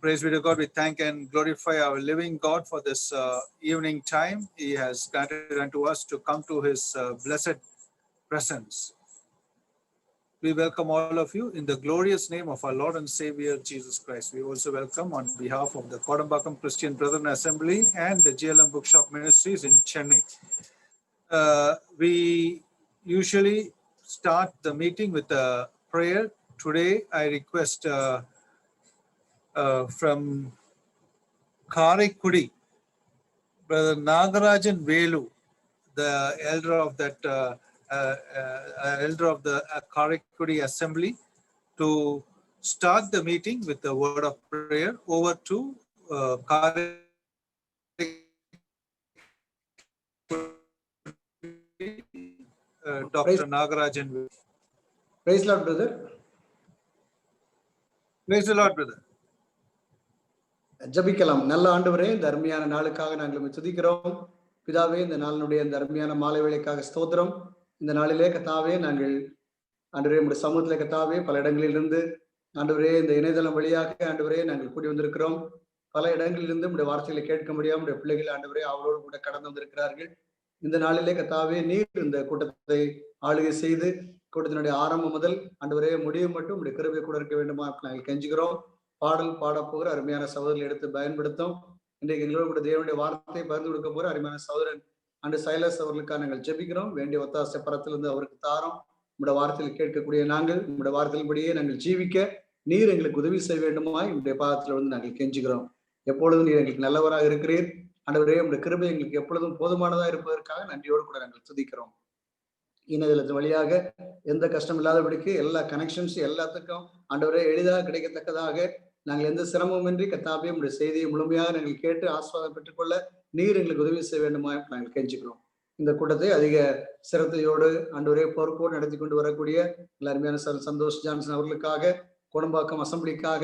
Praise be to God. We thank and glorify our living God for this evening time. He has granted unto us to come to his blessed presence. We welcome all of you in the glorious name of our Lord and Savior, Jesus Christ. We also welcome on behalf of the Kodambakam Christian Brethren Assembly and the GLM Bookshop Ministries in Chennai. We usually start the meeting with a prayer. Today, I request from Karaikudi, Brother Nagarajan Velu, the elder of that elder of the Karaikudi Assembly, to start the meeting with the word of prayer. Over to Dr. Nagarajan. Praise the Lord, brother. Praise the Lord, brother. ஜபிக்கலாம். நல்ல ஆண்டவரே, இந்த அருமையான நாளுக்காக நாங்கள் துதிக்கிறோம். பிதாவே, இந்த நாளினுடைய இந்த அருமையான மாலை வேளைக்காக ஸ்தோத்திரம். இந்த நாளிலே கத்தாவே, நாங்கள் ஆண்டவரே உடைய சமூகத்திலே கத்தாவே பல இடங்களிலிருந்து ஆண்டவரே இந்த இணையதளம் வழியாக ஆண்டவரே நாங்கள் கூடி வந்திருக்கிறோம். பல இடங்களிலிருந்து உடைய வார்த்தைகளை கேட்க முடியாம உடைய பிள்ளைகள் ஆண்டவரே அவளோடு கூட கடந்து வந்திருக்கிறார்கள். இந்த நாளிலே கத்தாவே நீர் இந்த கூட்டத்தை ஆளுகை செய்து கூட்டத்தினுடைய ஆரம்பம் முதல் ஆண்டவரே முடியும் மட்டும் உடைய கிருபை கூட இருக்க வேண்டுமா நாங்கள் கெஞ்சுகிறோம். பாடல் பாடப்போகிற அருமையான சகோதரர்கள் எடுத்து பயன்படுத்தும். இன்றைக்கு எங்களோடு கூட தேவனுடைய வார்த்தையை பகிர்ந்து கொடுக்க போகிற அருமையான சகோதரன் அண்டு சைலஸ் அவர்களுக்காக நாங்கள் ஜெபிக்கிறோம். வேண்டிய ஒத்தாசை பரத்திலிருந்து அவருக்கு தாரோம். உங்களுடைய வார்த்தையில் கேட்கக்கூடிய நாங்கள் உங்களுடைய வார்த்தையின்படியே நாங்கள் ஜீவிக்க நீர் எங்களுக்கு உதவி செய்ய வேண்டுமா என்னுடைய பாதத்தில் வந்து நாங்கள் கெஞ்சுகிறோம். எப்பொழுதும் நீர் எங்களுக்கு நல்லவராக இருக்கிறீர். ஆண்டவரே உங்களுடைய கிருபை எங்களுக்கு எப்பொழுதும் போதுமானதா இருப்பதற்காக நன்றியோடு கூட நாங்கள் துதிக்கிறோம். இணையதளத்தின் வழியாக எந்த கஷ்டம் இல்லாதபடிக்கு எல்லா கனெக்ஷன்ஸ் எல்லாத்துக்கும் ஆண்டவரே எளிதாக கிடைக்கத்தக்கதாக நாங்கள் எந்த சிரமமின்றி கத்தாவே உங்களுடைய செய்தியை முழுமையாக நாங்கள் கேட்டு ஆஸ்வாதம் பெற்றுக்கொள்ள நீர் எங்களுக்கு உதவி செய்ய வேண்டுமா நாங்கள் கெஞ்சுக்கிறோம். இந்த கூட்டத்தை அதிக சிரத்தையோடு ஆண்டவரே பொறுப்போடு நடத்தி கொண்டு வரக்கூடிய அருமையான சந்தோஷ் ஜான்சன் அவர்களுக்காக, கோடம்பாக்கம் அசம்பிளிக்காக,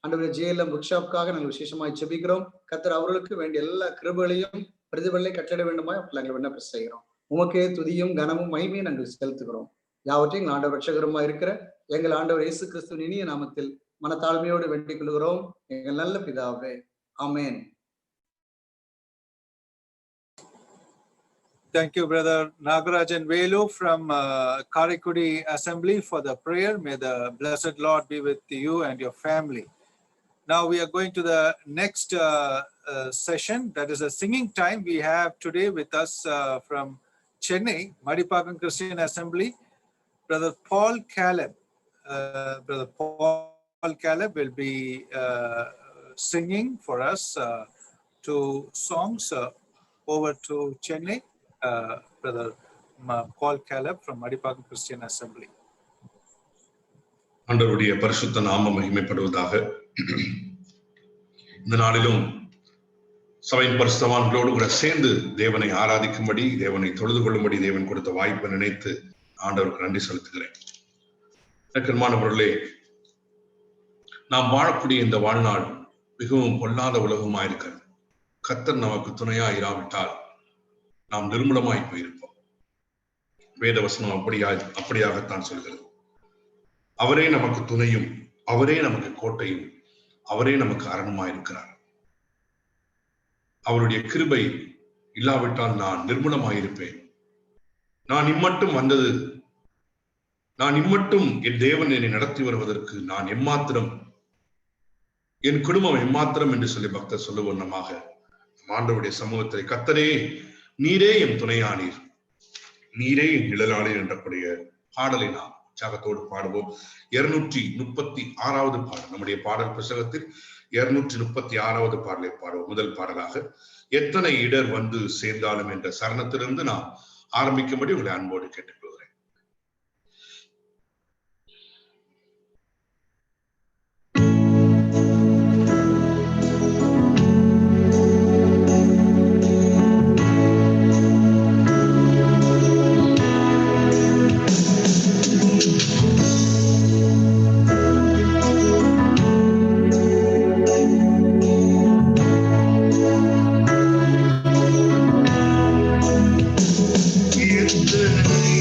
ஆண்டவரே ஜேஎல்எம் புக்ஷாப்காக நாங்கள் விசேஷமாய் ஜெபிக்கிறோம். கர்த்தர் அவர்களுக்கு வேண்டிய எல்லா கிருபைகளையும் பிரதிபலனை கட்டளை வேண்டுமா நாங்கள் விண்ணப்பம் செய்கிறோம். உமக்கே துதியும் கனமும் மகிமையும் நாங்கள் செலுத்துகிறோம். யாவற்றையும் எங்கள் ஆண்டவர் ரட்சகருமா இருக்கிற எங்கள் ஆண்டவர் இயேசு கிறிஸ்துவின் இனிய நாமத்தில் மனத்தாழ்மையோடு வேண்டிக் கொள்கிறோம் எங்கள் நல்ல பிதாவே. ஆமென். Thank you, Brother Nagarajan Velu from Karaikudi Assembly for the prayer. May the blessed Lord be with you and your family. Now we are going to the next session. That is a singing time. We have today with us from Chennai, Madipakam Christian Assembly, Brother Paul Caleb. Brother Paul Caleb will be singing for us two songs. Over to Chennai, Brother Paul Caleb from Madipakam Christian Assembly. ஆண்டவருடைய பரிசுத்த நாமம் மகிமைப்படுவதாக. இந்த நாளிலும் சபையின் பரிசுத்தவான்களோடு கூட சேர்ந்து தேவனை ஆராதிக்கும்படி, தேவனை தொழுது கொள்ளும்படி தேவன் கொடுத்த வாய்ப்பை நினைத்து ஆண்டவருக்கு நன்றி செலுத்துகிறேன். அன்பானவர்களே, நாம் வாழக்கூடிய இந்த வாழ்நாள் மிகவும் பொல்லாத உலகமாயிருக்கிறது. கர்த்தர் நமக்கு துணையா இராவிட்டால் நாம் நிர்மூலமாய் போயிருப்போம். வேதவசனம் அப்படியாகத்தான் சொல்கிறது. அவரே நமக்கு துணையும், அவரே நமக்கு கோட்டையும், அவரே நமக்கு அரணுமாயிருக்கிறார். அவருடைய கிருபை இல்லாவிட்டால் நான் நிர்மூலமாயிருப்பேன். நான் இம்மட்டும் என் தேவன் என்னை நடத்தி வருவதற்கு நான் எம்மாத்திரம், என் குடும்பம் எம்மாத்திரம் என்று சொல்லி பக்தர் சொல்லுவண்ணமாக ஆண்டவருடைய சமூகத்தை கர்த்தரே நீரே என் துணையானீர், நீரே என் நிழலாளீர் என்றக்கூடிய பாடலை நாம் உற்சாகத்தோடு பாடுவோம். 236வது பாடல், நம்முடைய பாடல் புத்தகத்தில் 236வது பாடலை பாடுவோம். முதல் பாடலாக எத்தனை இடர் வந்து சேர்ந்தாலும் என்ற சரணத்திலிருந்து நாம் ஆரம்பிக்கும்படி உங்களை அன்போடு கேட்டுக்கொள்கிறேன். எத்தனை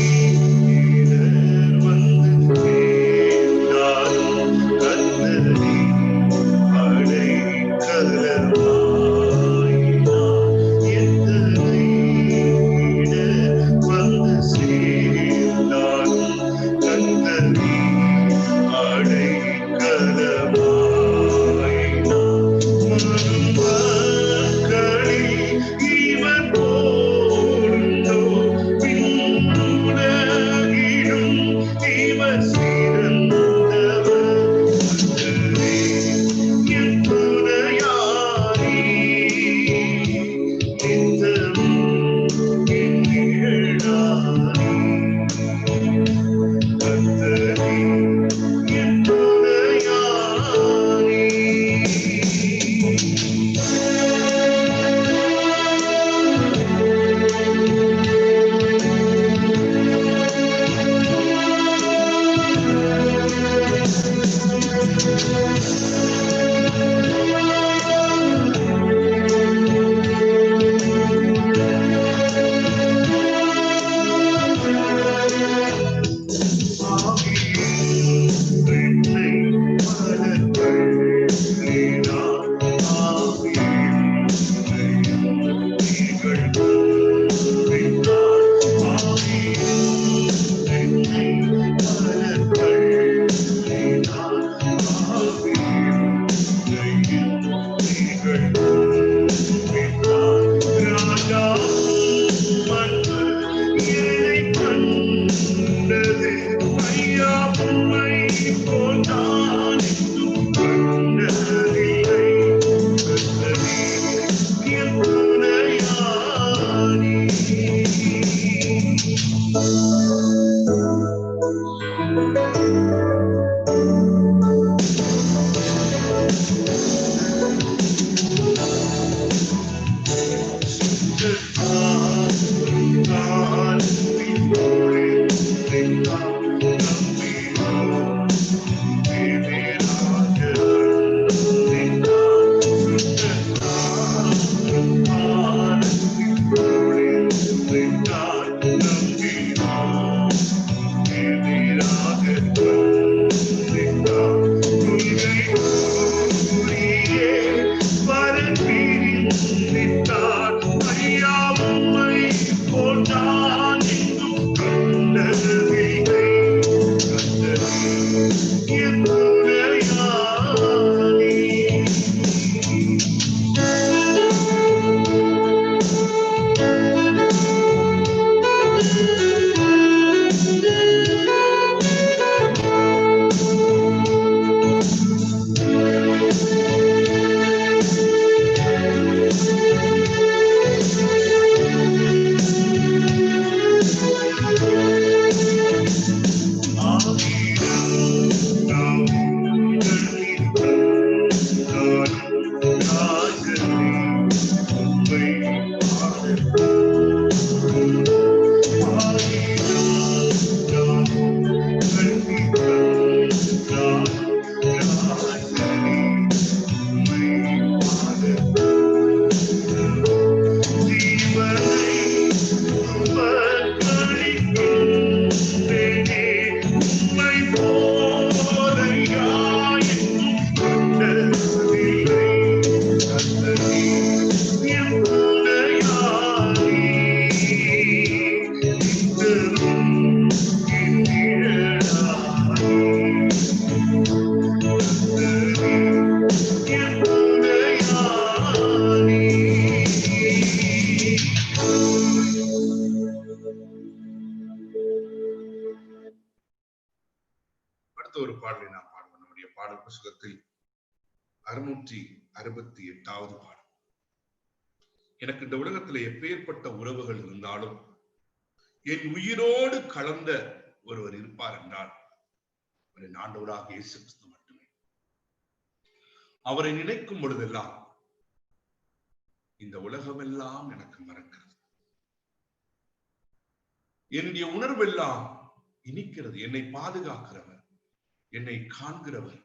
ஒரு பாடலை நாம் பாடுவோம். நம்முடைய பாடல் புஸ்தகத்தில் 668வது பாடல். எனக்கு இந்த உலகத்துல எப்பேற்பட்ட உறவுகள் இருந்தாலும் என் உயிரோடு கலந்த ஒருவர் இருப்பார் என்றால் ஆண்டவராக இயேசு கிறிஸ்து மட்டுமே. அவரை நினைக்கும் பொழுதெல்லாம் இந்த உலகமெல்லாம் எனக்கு மறக்கிறது. என்னுடைய உணர்வெல்லாம் இனிக்கிறது. என்னை பாதுகாக்கிறவர், என்னை காண்கிறவர்,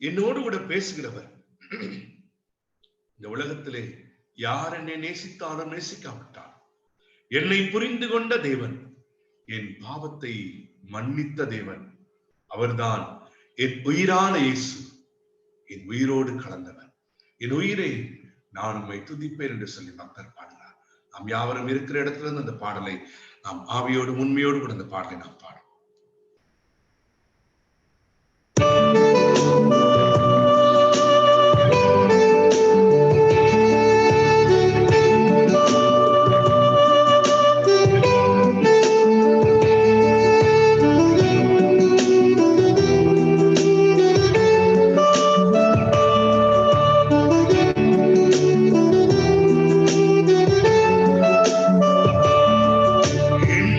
என்னோடு கூட பேசுகிறவர். இந்த உலகத்திலே யார் என்னை நேசித்தாலும் நேசிக்காவிட்டாலும் என்னை புரிந்து கொண்ட தேவன், என் பாவத்தை மன்னித்த தேவன், அவர்தான் என் உயிரான இயேசு, என் உயிரோடு கலந்தவர். என் உயிரை நான் உம்மை துதிப்பேன் என்று சொல்லி பக்தர் பாடுகிறார். நாம் யாவரும் இருக்கிற இடத்துல இருந்து அந்த பாடலை நாம் ஆவியோடு உண்மையோடு கூட அந்த பாடலை நாம் பாடுவோம். என்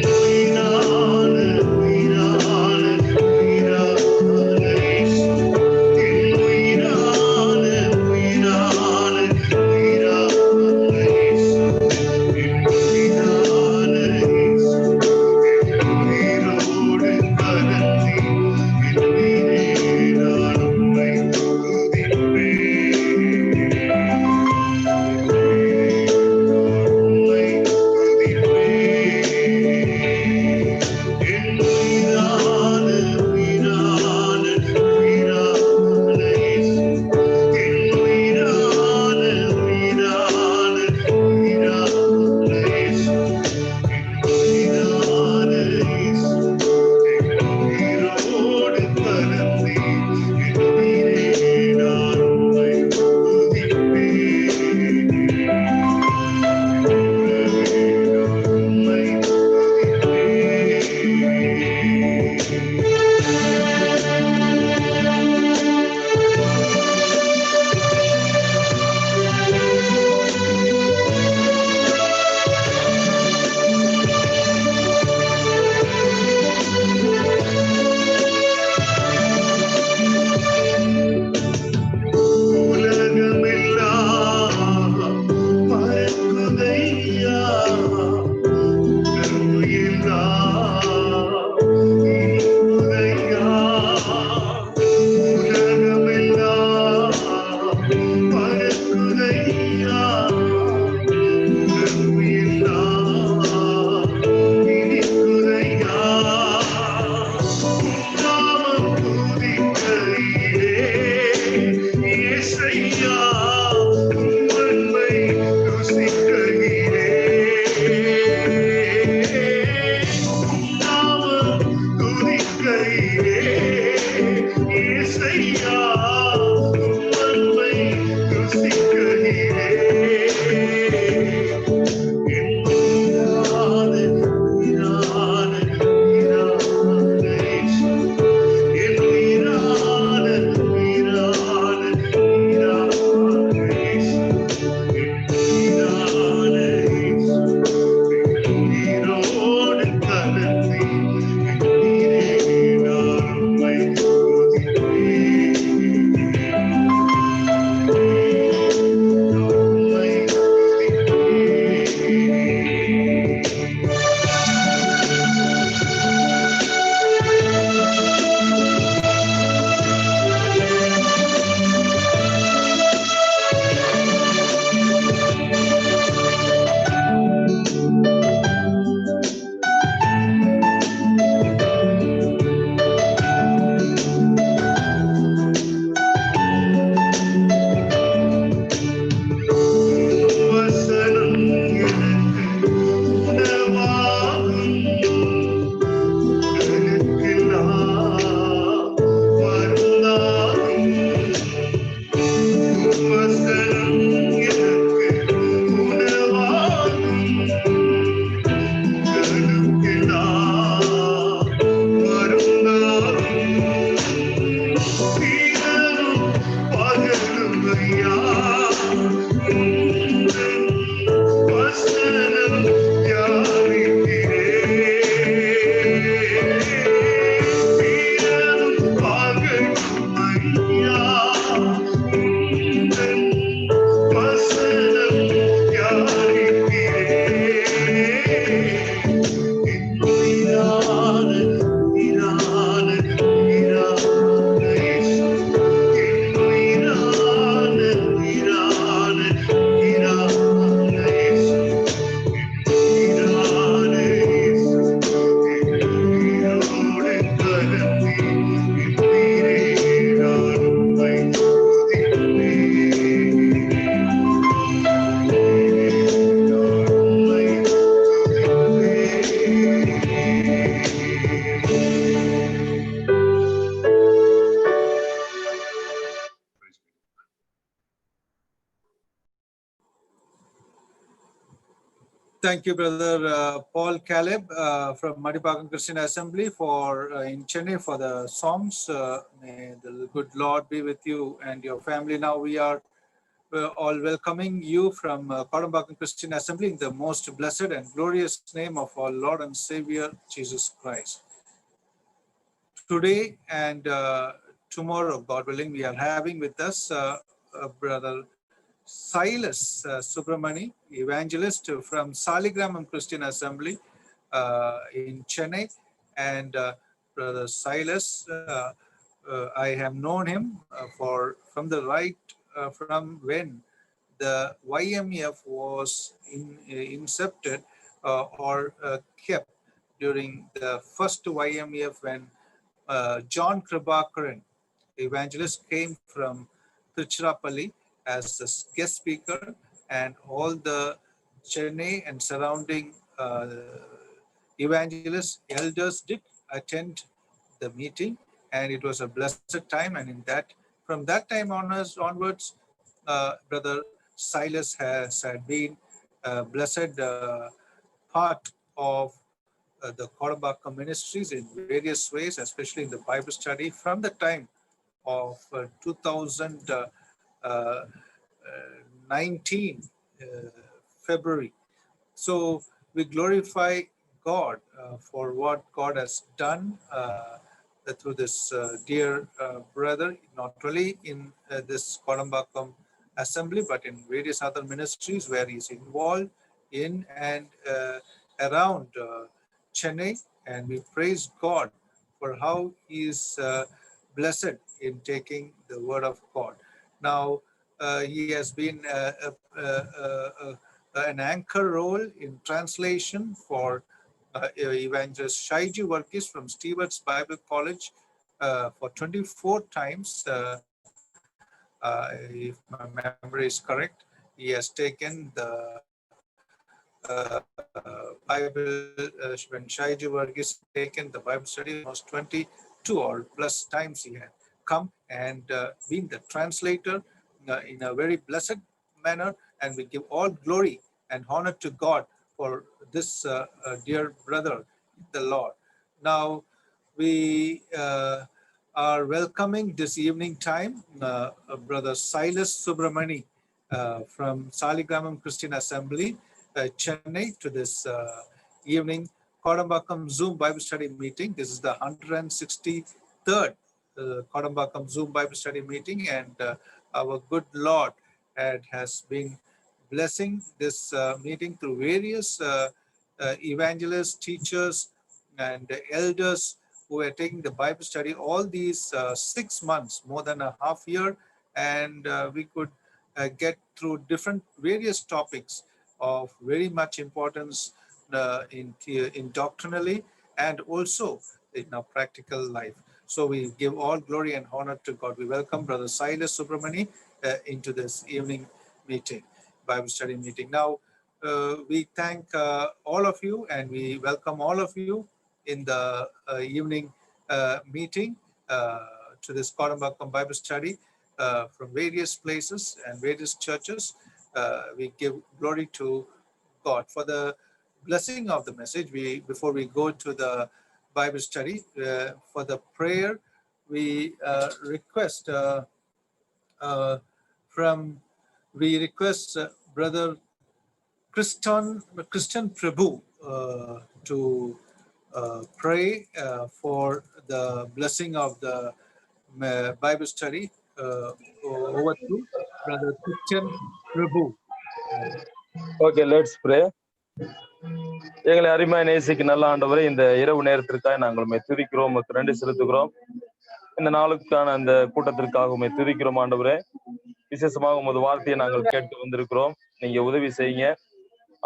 Thank you, Brother Paul Caleb from Madipakam Christian Assembly in Chennai for the songs. May the good Lord be with you and your family. Now we are all welcoming you from Kodambakam Christian Assembly in the most blessed and glorious name of our Lord and Savior, Jesus Christ. Today and tomorrow, God willing, we are having with us Brother Silas Subramani, evangelist from Saligramam Christian Assembly in Chennai. And Brother Silas, I have known him from when the YMF was incepted or kept during the first YMF when John Kribakaran, evangelist, came from Tiruchirappalli as a guest speaker, and all the Chennai and surrounding evangelists, elders did attend the meeting, and it was a blessed time. And from that time onwards, Brother Silas had been a blessed part of the Kodambakam ministries in various ways, especially in the Bible study from the time of 2019 February. So we glorify God for what God has done through this dear brother, not only in this Kodambakam assembly, but in various other ministries where he's involved in and around Chennai. And we praise God for how he is blessed in taking the word of God. Now, he has been an anchor role in translation for Evangelist Shaiji Varghese from Stewart's Bible College for 24 times. If my memory is correct, he has taken the Bible, when Shaiji Varghese taken the Bible study, almost 22 or plus times he had come and been the translator in a very blessed manner. And we give all glory and honor to God for this dear brother, the Lord. Now, we are welcoming this evening time Brother Silas Subramani from Saligramam Christian Assembly, Chennai, to this evening Kodambakam Zoom Bible Study meeting. This is the 163rd Kodambakam Zoom Bible Study meeting, and our good Lord has been blessing this meeting through various evangelists, teachers, and elders who are taking the Bible study all these 6 months, more than a half year, and we could get through various topics of very much importance in doctrinally and also in our practical life. So we give all glory and honor to God. We welcome Brother Silas Subramani into this evening meeting, Bible study meeting. Now, we thank all of you and we welcome all of you in the evening meeting to this Kodambakam Bible study from various places and various churches. We give glory to God for the blessing of the message. Before we go to the Bible study, for the prayer, we request Brother Christian Prabhu to pray for the blessing of the Bible study. Over to Brother Christian Prabhu. Okay, let's pray. எங்களை அருமையாக நேசிக்கு நல்ல ஆண்டவரை, இந்த இரவு நேரத்திற்காக நாங்கள் உம்மை துதிக்கிறோம், உமக்கு நன்றி செலுத்துகிறோம். இந்த நாளுக்கான அந்த கூட்டத்திற்காக உம்மை துதிக்கிறோம் ஆண்டவரே. விசேஷமாக உமது வார்த்தையை நாங்கள் கேட்டு வந்திருக்கிறோம். நீங்க உதவி செய்யுங்க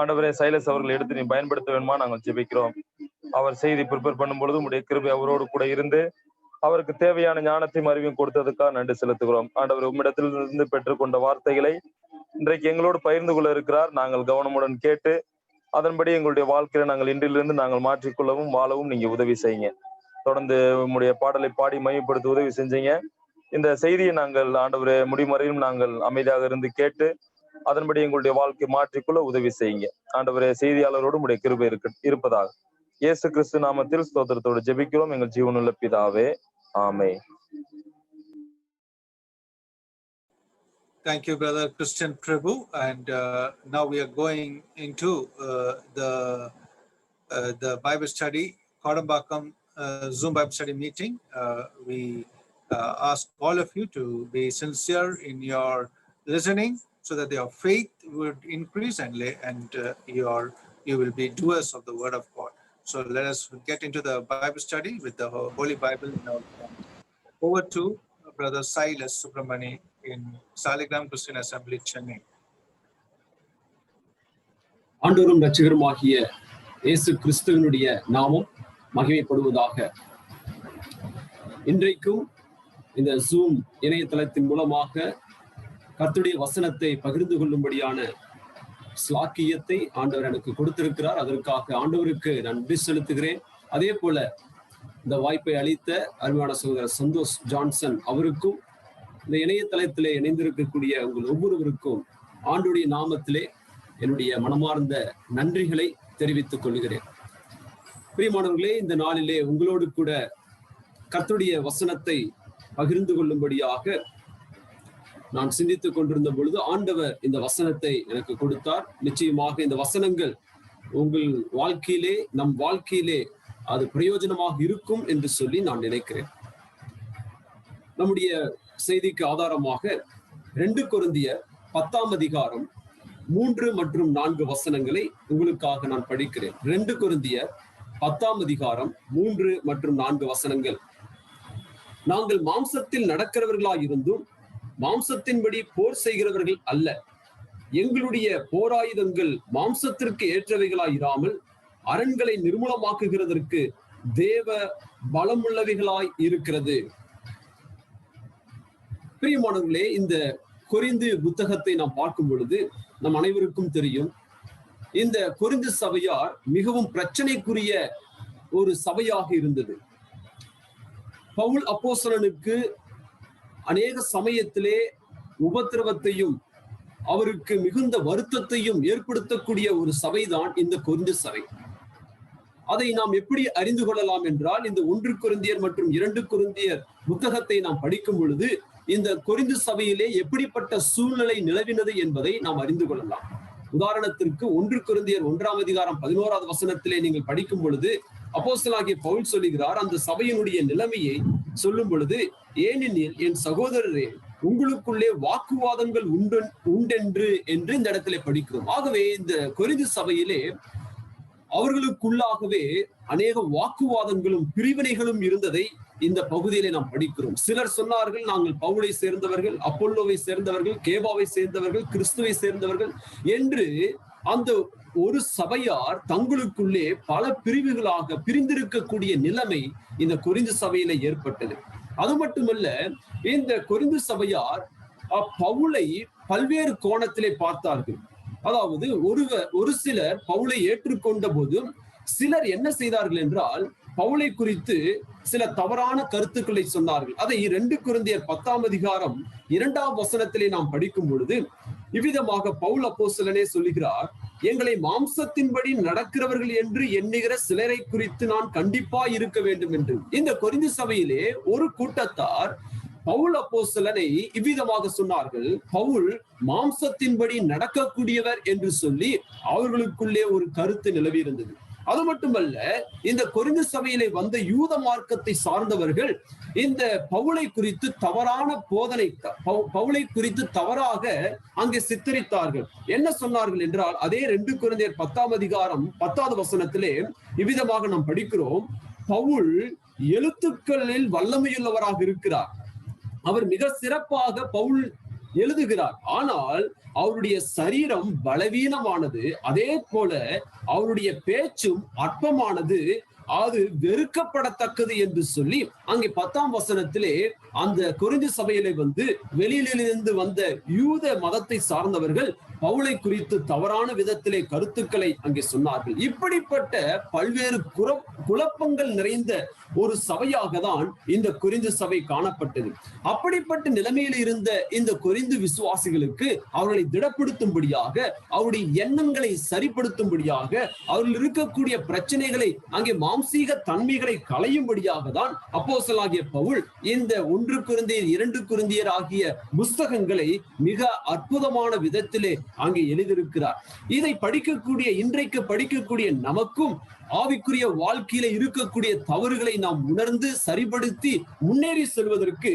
ஆண்டவரே. சைலஸ் அவர்கள் எடுத்து நீ பயன்படுத்த வேணுமா நாங்கள் ஜெபிக்கிறோம். அவர் செய்தி ப்ரிப்பேர் பண்ணும் பொழுது உடைய கிருபை அவரோடு கூட இருந்து அவருக்கு தேவையான ஞானத்தையும் அறிவையும் கொடுத்ததுக்காக நன்றி செலுத்துகிறோம் ஆண்டவர். உம்மிடத்திலிருந்து பெற்றுக்கொண்ட வார்த்தைகளை இன்றைக்கு எங்களோடு பகிர்ந்து கொள்ள இருக்கிறார். நாங்கள் கவனமுடன் கேட்டு அதன்படி எங்களுடைய வாழ்க்கையில நாங்கள் இன்றிலிருந்து நாங்கள் மாற்றிக்கொள்ளவும் வாழவும் நீங்க உதவி செய்யுங்க. தொடர்ந்து உம்முடைய பாடலை பாடி மையப்படுத்த உதவி செஞ்சீங்க. இந்த செய்தியை நாங்கள் ஆண்டவரே முடிமறையும் நாங்கள் அமைதியாக இருந்து கேட்டு அதன்படி எங்களுடைய வாழ்க்கை மாற்றிக்கொள்ள உதவி செய்யுங்க. ஆண்டவரே, செய்தியாளரோடு உடைய கிருபை இருப்பதாக இயேசு கிறிஸ்து நாமத்தில் ஸ்தோத்திரத்தோடு ஜெபிக்கிறோம் எங்கள் ஜீவனுள்ள பிதாவே, ஆமென். Thank you, Brother Christian Prabhu. And now we are going into the Bible study, Kodambakam Zoom Bible study meeting. We ask all of you to be sincere in your listening so that your faith would increase and you will be doers of the Word of God. So let us get into the Bible study with the Holy Bible in our hand. Over to Brother Silas Subramani in Saligram Christian Assembly, Chennai. ஆண்டவரும் இரட்சகருமாகிய இயேசு கிறிஸ்துவினுடைய நாமம் மகிமைப்படுவதாக. இன்றைக்கும் இந்த zoom இணையதளத்தின் மூலமாக கர்த்தருடைய வசனத்தை பகிர்ந்து கொள்ளும்படியான ஸ்லாக்கியத்தை ஆண்டவர் எனக்கு கொடுத்திருக்கிறார். அதற்காக ஆண்டவருக்கு நன்றி செலுத்துகிறேன். அதே போல இந்த வாய்ப்பை அளித்த அருமையான சகோதரர் சந்தோஷ் ஜான்சன் அவருக்கும், இந்த இணையதளத்திலே இணைந்திருக்கக்கூடிய உங்கள் ஒவ்வொருவருக்கும் ஆண்டவருடைய நாமத்திலே என்னுடைய மனமார்ந்த நன்றிகளை தெரிவித்துக் கொள்கிறேன். பிரியமானவர்களே, இந்த நாளிலே உங்களோடு கூட கர்த்தருடைய வசனத்தை பகிர்ந்து கொள்ளும்படியாக நான் சிந்தித்துக் கொண்டிருந்த பொழுது ஆண்டவர் இந்த வசனத்தை எனக்கு கொடுத்தார். நிச்சயமாக இந்த வசனங்கள் உங்கள் வாழ்க்கையிலே, நம் வாழ்க்கையிலே அது பிரயோஜனமாக இருக்கும் என்று சொல்லி நான் நினைக்கிறேன். நம்முடைய செய்திக்கு ஆதாரமாக 2 கொரிந்தியர் 10ஆம் அதிகாரம் 3 மற்றும் 4 வசனங்களை உங்களுக்காக நான் படிக்கிறேன். 2 கொரிந்தியர் 10ஆம் அதிகாரம் 3 மற்றும் 4 வசனங்கள். நாங்கள் மாம்சத்தில் நடக்கிறவர்களாயிருந்தும் மாம்சத்தின்படி போர் செய்கிறவர்கள் அல்ல. எங்களுடைய போராயுதங்கள் மாம்சத்திற்கு ஏற்றவைகளாயிராமல் அரண்களை நிர்மூலமாக்குகிறதற்கு தேவ பலமுள்ளவைகளாய் இருக்கிறது. பிரியமானவர்களே, இந்த கொரிந்து புத்தகத்தை நாம் பார்க்கும் பொழுது நம் அனைவருக்கும் தெரியும், இந்த கொரிந்து சபையார் மிகவும் பிரச்சனைக்குரிய ஒரு சபையாக இருந்தது. பவுல் அப்போஸ்தலனுக்கு அநேக சமயத்திலே உபத்திரவத்தையும் அவருக்கு மிகுந்த வருத்தத்தையும் ஏற்படுத்தக்கூடிய ஒரு சபைதான் இந்த கொரிந்து சபை. அதை நாம் எப்படி அறிந்து கொள்ளலாம் என்றால், இந்த 1 கொரிந்தியர் மற்றும் 2 கொரிந்தியர் புத்தகத்தை நாம் படிக்கும் பொழுது இந்த கொரிந்து சபையிலே எப்படிப்பட்ட சூழ்நிலை நிலவினது என்பதை நாம் அறிந்து கொள்ளலாம். உதாரணத்திற்கு 1 கொரிந்தியர் 1ஆம் அதிகாரம் 11வது வசனத்திலே நீங்கள் படிக்கும் பொழுது அப்போஸ்தலனாகிய பவுல் சொல்லுகிறார், அந்த சபையினுடைய நிலைமையை சொல்லும் பொழுது, ஏனெனில் என் சகோதரரே உங்களுக்குள்ளே வாக்குவாதங்கள் உண்டென்று என்று இந்த இடத்திலே படிக்கிறோம். ஆகவே இந்த கொரிந்து சபையிலே அவர்களுக்குள்ளாகவே அநேக வாக்குவாதங்களும் பிரிவினைகளும் இருந்ததை இந்த பகுதியிலே நாம் படிக்கிறோம். சிலர் சொன்னார்கள், நாங்கள் பவுலை சேர்ந்தவர்கள், அப்போல்லோவை சேர்ந்தவர்கள், கேபாவை சேர்ந்தவர்கள், கிறிஸ்துவை சேர்ந்தவர்கள் என்று அந்த ஒரு சபையார் தங்களுக்குள்ளே பல பிரிவுகளாக பிரிந்திருக்கக்கூடிய நிலைமை இந்த கொரிந்து சபையில ஏற்பட்டது. அது மட்டுமல்ல, இந்த கொரிந்து சபையார் பவுலை பல்வேறு கோணத்திலே பார்த்தார்கள். அதாவது ஒரு சிலர் பவுலை ஏற்றுக்கொண்ட போதும் சிலர் என்ன செய்தார்கள் என்றால், பவுலை குறித்து சில தவறான கருத்துக்களை சொன்னார்கள். அதை 2 கொரிந்தியர் 10ஆம் அதிகாரம் 2ஆம் வசனத்திலே நாம் படிக்கும் பொழுது இவ்விதமாக பவுல் அப்போஸ்தலனே சொல்லுகிறார், எங்களை மாம்சத்தின்படி நடக்கிறவர்கள் என்று எண்ணுகிற சிலரை குறித்து நான் கண்டிப்பா இருக்க வேண்டும் என்று. இந்த கொரிந்து சபையிலே ஒரு கூட்டத்தார் பவுல் அப்போஸ்தலனை இவ்விதமாக சொன்னார்கள், பவுல் மாம்சத்தின்படி நடக்கக்கூடியவர் என்று சொல்லி அவர்களுக்குள்ளே ஒரு கருத்து நிலவி இருந்தது. அது மட்டுமல்ல, இந்த கொரிந்து சபையிலே வந்த யூத மார்க்கத்தை சார்ந்தவர்கள் இந்த பவுலை குறித்து தவறான போதனை, பவுலை குறித்து தவறாக அங்கே சித்தரித்தார்கள். என்ன சொன்னார்கள் என்றால், அதே 2 கொரிந்தியர் 10ஆம் அதிகாரம் 10வது வசனத்திலே இவ்விதமாக நாம் படிக்கிறோம், பவுல் எழுத்துக்களில் வல்லமையுள்ளவராக இருக்கிறார், அவர் மிக சிறப்பாக பவுல் எழுதுகிறார், ஆனால் அவருடைய சரீரம் பலவீனமானது, அதே போல அவருடைய பேச்சும் அற்பமானது, அது வெறுக்கப்படத்தக்கது என்று சொல்லி அங்கே 10ஆம் வசனத்திலே அந்த கொரிந்து சபையிலே வந்து வெளியிலிருந்து வந்த யூத மதத்தை சார்ந்தவர்கள் பவுலை குறித்து தவறான விதத்திலே கருத்துக்களை அங்கே சொன்னார்கள். இப்படிப்பட்ட பல்வேறு குழப்பங்கள் நிறைந்த ஒரு சபையாக தான் இந்த கொரிந்து சபை காணப்பட்டது. அப்படிப்பட்ட நிலைமையில் இருந்த இந்த கொரிந்து விசுவாசிகளுக்கு அவர்களை திடப்படுத்தும்படியாக, அவருடைய எண்ணங்களை சரிப்படுத்தும்படியாக, அவர்கள் இருக்கக்கூடிய பிரச்சனைகளை, அங்கே மாம்சீக தன்மைகளை களையும்படியாக தான் அப்போஸ்தலனாகிய பவுல் இந்த 1 கொரிந்தியர் 2 கொரிந்தியர் ஆகிய புஸ்தகங்களை மிக அற்புதமான விதத்திலே அங்கே எழுதியிருக்கிறார். இதை படிக்கக்கூடிய, இன்றைக்கு படிக்கக்கூடிய நமக்கும் ஆவிக்குரிய வாழ்க்கையில இருக்கக்கூடிய தவறுகளை நாம் உணர்ந்து சரிப்படுத்தி முன்னேறி செல்வதற்கு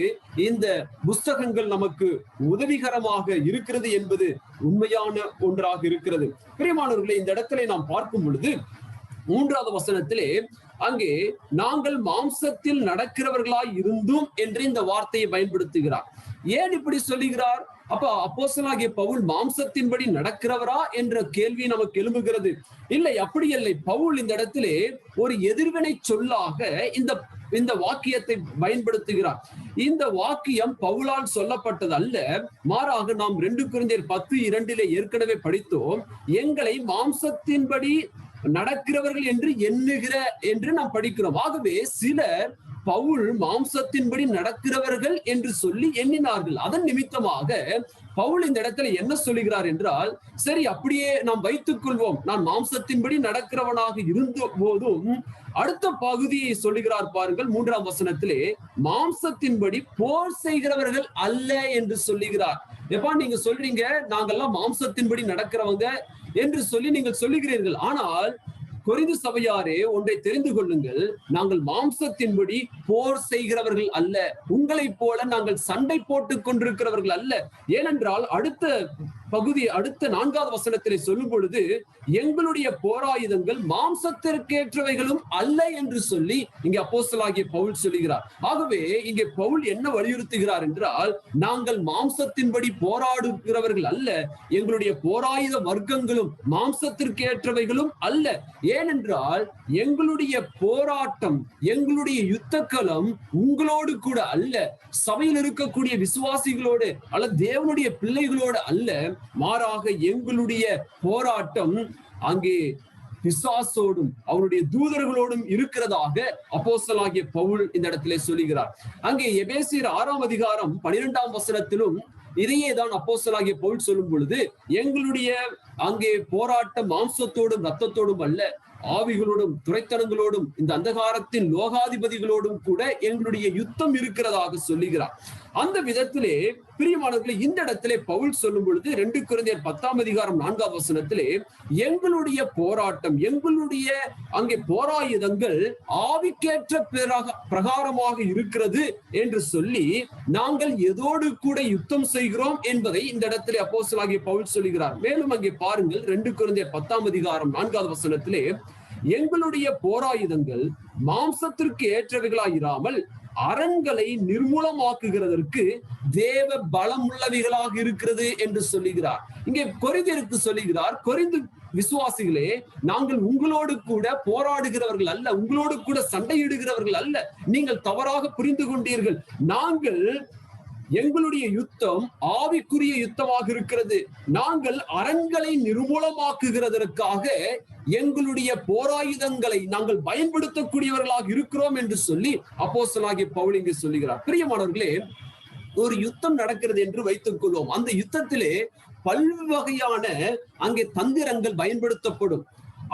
இந்த புஸ்தகங்கள் நமக்கு உதவிகரமாக இருக்கிறது என்பது உண்மையான ஒன்றாக இருக்கிறது. பிரியமானவர்களே, இந்த இடத்துல நாம் பார்க்கும் பொழுது 3வது வசனத்திலே அங்கே நாங்கள் மாம்சத்தில் நடக்கிறவர்களாய் இருந்தும் என்று இந்த வார்த்தையை பயன்படுத்துகிறார். ஏன் இப்படி சொல்லுகிறார்? அப்ப அப்போஸ்தலனாகிய பவுல் மாம்சத்தின்படி நடக்கிறவரா என்ற கேள்வி நமக்கு எழும்புகிறது. இல்லை, அப்படி இல்லை. பவுல் இந்த இடத்திலே ஒரு எதிர்வினை சொல்லாக இந்த வாக்கியத்தை பயன்படுத்துகிறார். இந்த வாக்கியம் பவுலால் சொல்லப்பட்டது அல்ல, மாறாக நாம் 2 கொரிந்தியர் 10:2 ஏற்கனவே படித்தோம். எங்களை மாம்சத்தின்படி நடக்கிறவர்கள் என்று எண்ணுகிற என்று நாம் படிக்கிறோம். ஆகவே சிலர் பவுல் மாம்சத்தின்படி நடக்கிறவர்கள் என்று சொல்லி எண்ணினார்கள். அதன் நிமித்தமாக பவுல் இந்த இடத்துல என்ன சொல்லுகிறார் என்றால், சரி அப்படியே நாம் வைத்துக் கொள்வோம், நான் மாம்சத்தின்படி நடக்கிறவனாக இருந்த போதும் அடுத்த பகுதியை சொல்லுகிறார் பாருங்கள். 3ஆம் வசனத்திலே மாம்சத்தின்படி போர் செய்கிறவர்கள் அல்ல என்று சொல்லுகிறார். எப்பா நீங்க சொல்றீங்க நாங்கெல்லாம் மாம்சத்தின்படி நடக்கிறவங்க என்று சொல்லி நீங்கள் சொல்லுகிறீர்கள். ஆனால் கொரிந்து சபையாரே, ஒன்றை தெரிந்து கொள்ளுங்கள், நாங்கள் மாம்சத்தின்படி போர் செய்கிறவர்கள் அல்ல, உங்களைப் போல நாங்கள் சண்டை போட்டுக் கொண்டிருக்கிறவர்கள் அல்ல. ஏனென்றால் அடுத்த பகுதி, அடுத்த 4வது வசனத்திலே சொல்லும் பொழுது எங்களுடைய போராயுதங்கள் மாம்சத்திற்கேற்றவைகளும் அல்ல என்று சொல்லி இங்கே அப்போஸ்தலனாகிய பவுல் சொல்லுகிறார். ஆகவே இங்கே பவுல் என்ன வலியுறுத்துகிறார் என்றால், நாங்கள் மாம்சத்தின்படி போராடுகிறவர்கள் அல்ல, எங்களுடைய போராயுத வர்க்கங்களும் மாம்சத்திற்கேற்றவைகளும் அல்ல. ஏனென்றால் எங்களுடைய போராட்டம், எங்களுடைய யுத்த களம் உங்களோடு கூட அல்ல, சபையில் இருக்கக்கூடிய விசுவாசிகளோடு அல்லது தேவனுடைய பிள்ளைகளோடு அல்ல, மாறாக எங்களுடைய போராட்டம் அங்கே பிசாசோடும் அவருடைய தூதர்களோடும் இருக்கிறதாக அப்போஸ்தலனாகிய பவுல் இந்த இடத்திலே சொல்லுகிறார். அங்கே எபேசியர் 6ஆம் அதிகாரம் 12ஆம் வசனத்திலும் இதையே தான் அப்போஸ்தலனாகிய பவுல் சொல்லும் பொழுது, எங்களுடைய அங்கே போராட்டம் மாம்சத்தோடும் இரத்தத்தோடும் அல்ல, ஆவிகளோடும் துரைத்தனங்களோடும் இந்த அந்தகாரத்தின் லோகாதிபதிகளோடும் கூட எங்களுடைய யுத்தம் இருக்கிறதாக சொல்லுகிறார். அந்த விதத்திலே பிரியமானவர்களே, இந்த இடத்திலே பவுல் சொல்லும் பொழுது 2 கொரிந்தியர் 10ஆம் அதிகாரம் 4ஆம் வசனத்திலே எங்களுடைய போராட்டம், எங்களுடைய அங்கே போராயுதங்கள் ஆவிக்கேற்ற பிரகாரமாக இருக்கிறது என்று சொல்லி நாங்கள் எதோடு கூட யுத்தம் செய்கிறோம் என்பதை இந்த இடத்திலே அப்போஸ்தலனாகிய பவுல் சொல்லுகிறார். மேலும் அங்கே பாருங்கள், 2 கொரிந்தியர் 10ஆம் அதிகாரம் 4ஆவது வசனத்திலே எங்களுடைய போராயுதங்கள் மாம்சத்திற்கு ஏற்றவைகளாயிராமல் அரண்களை நிர்மூலமாக்குகிறதற்கு தேவ பலம் உள்ளவைகளாக இருக்கிறது என்று சொல்லுகிறார். இங்கே கொரிந்தியருக்கு சொல்லுகிறார், கொரிந்து விசுவாசிகளே, நாங்கள் உங்களோடு கூட போராடுகிறவர்கள் அல்ல, உங்களோடு கூட சண்டையிடுகிறவர்கள் அல்ல, நீங்கள் தவறாக புரிந்து கொண்டீர்கள். நாங்கள் எங்களுடைய யுத்தம் ஆவிக்குரிய யுத்தமாக இருக்கிறது. நாங்கள் அரண்களை நிர்மூலமாக்குகிறதற்காக எங்களுடைய போராயுதங்களை நாங்கள் பயன்படுத்தக்கூடியவர்களாக இருக்கிறோம் என்று சொல்லி அப்போஸ்தலனாகிய பவுல் இங்கே சொல்லுகிறார். பிரியமானவர்களே, ஒரு யுத்தம் நடக்கிறது என்று வைத்துக் கொள்வோம். அந்த யுத்தத்திலே பல்வகையான அங்கே தந்திரங்கள் பயன்படுத்தப்படும்.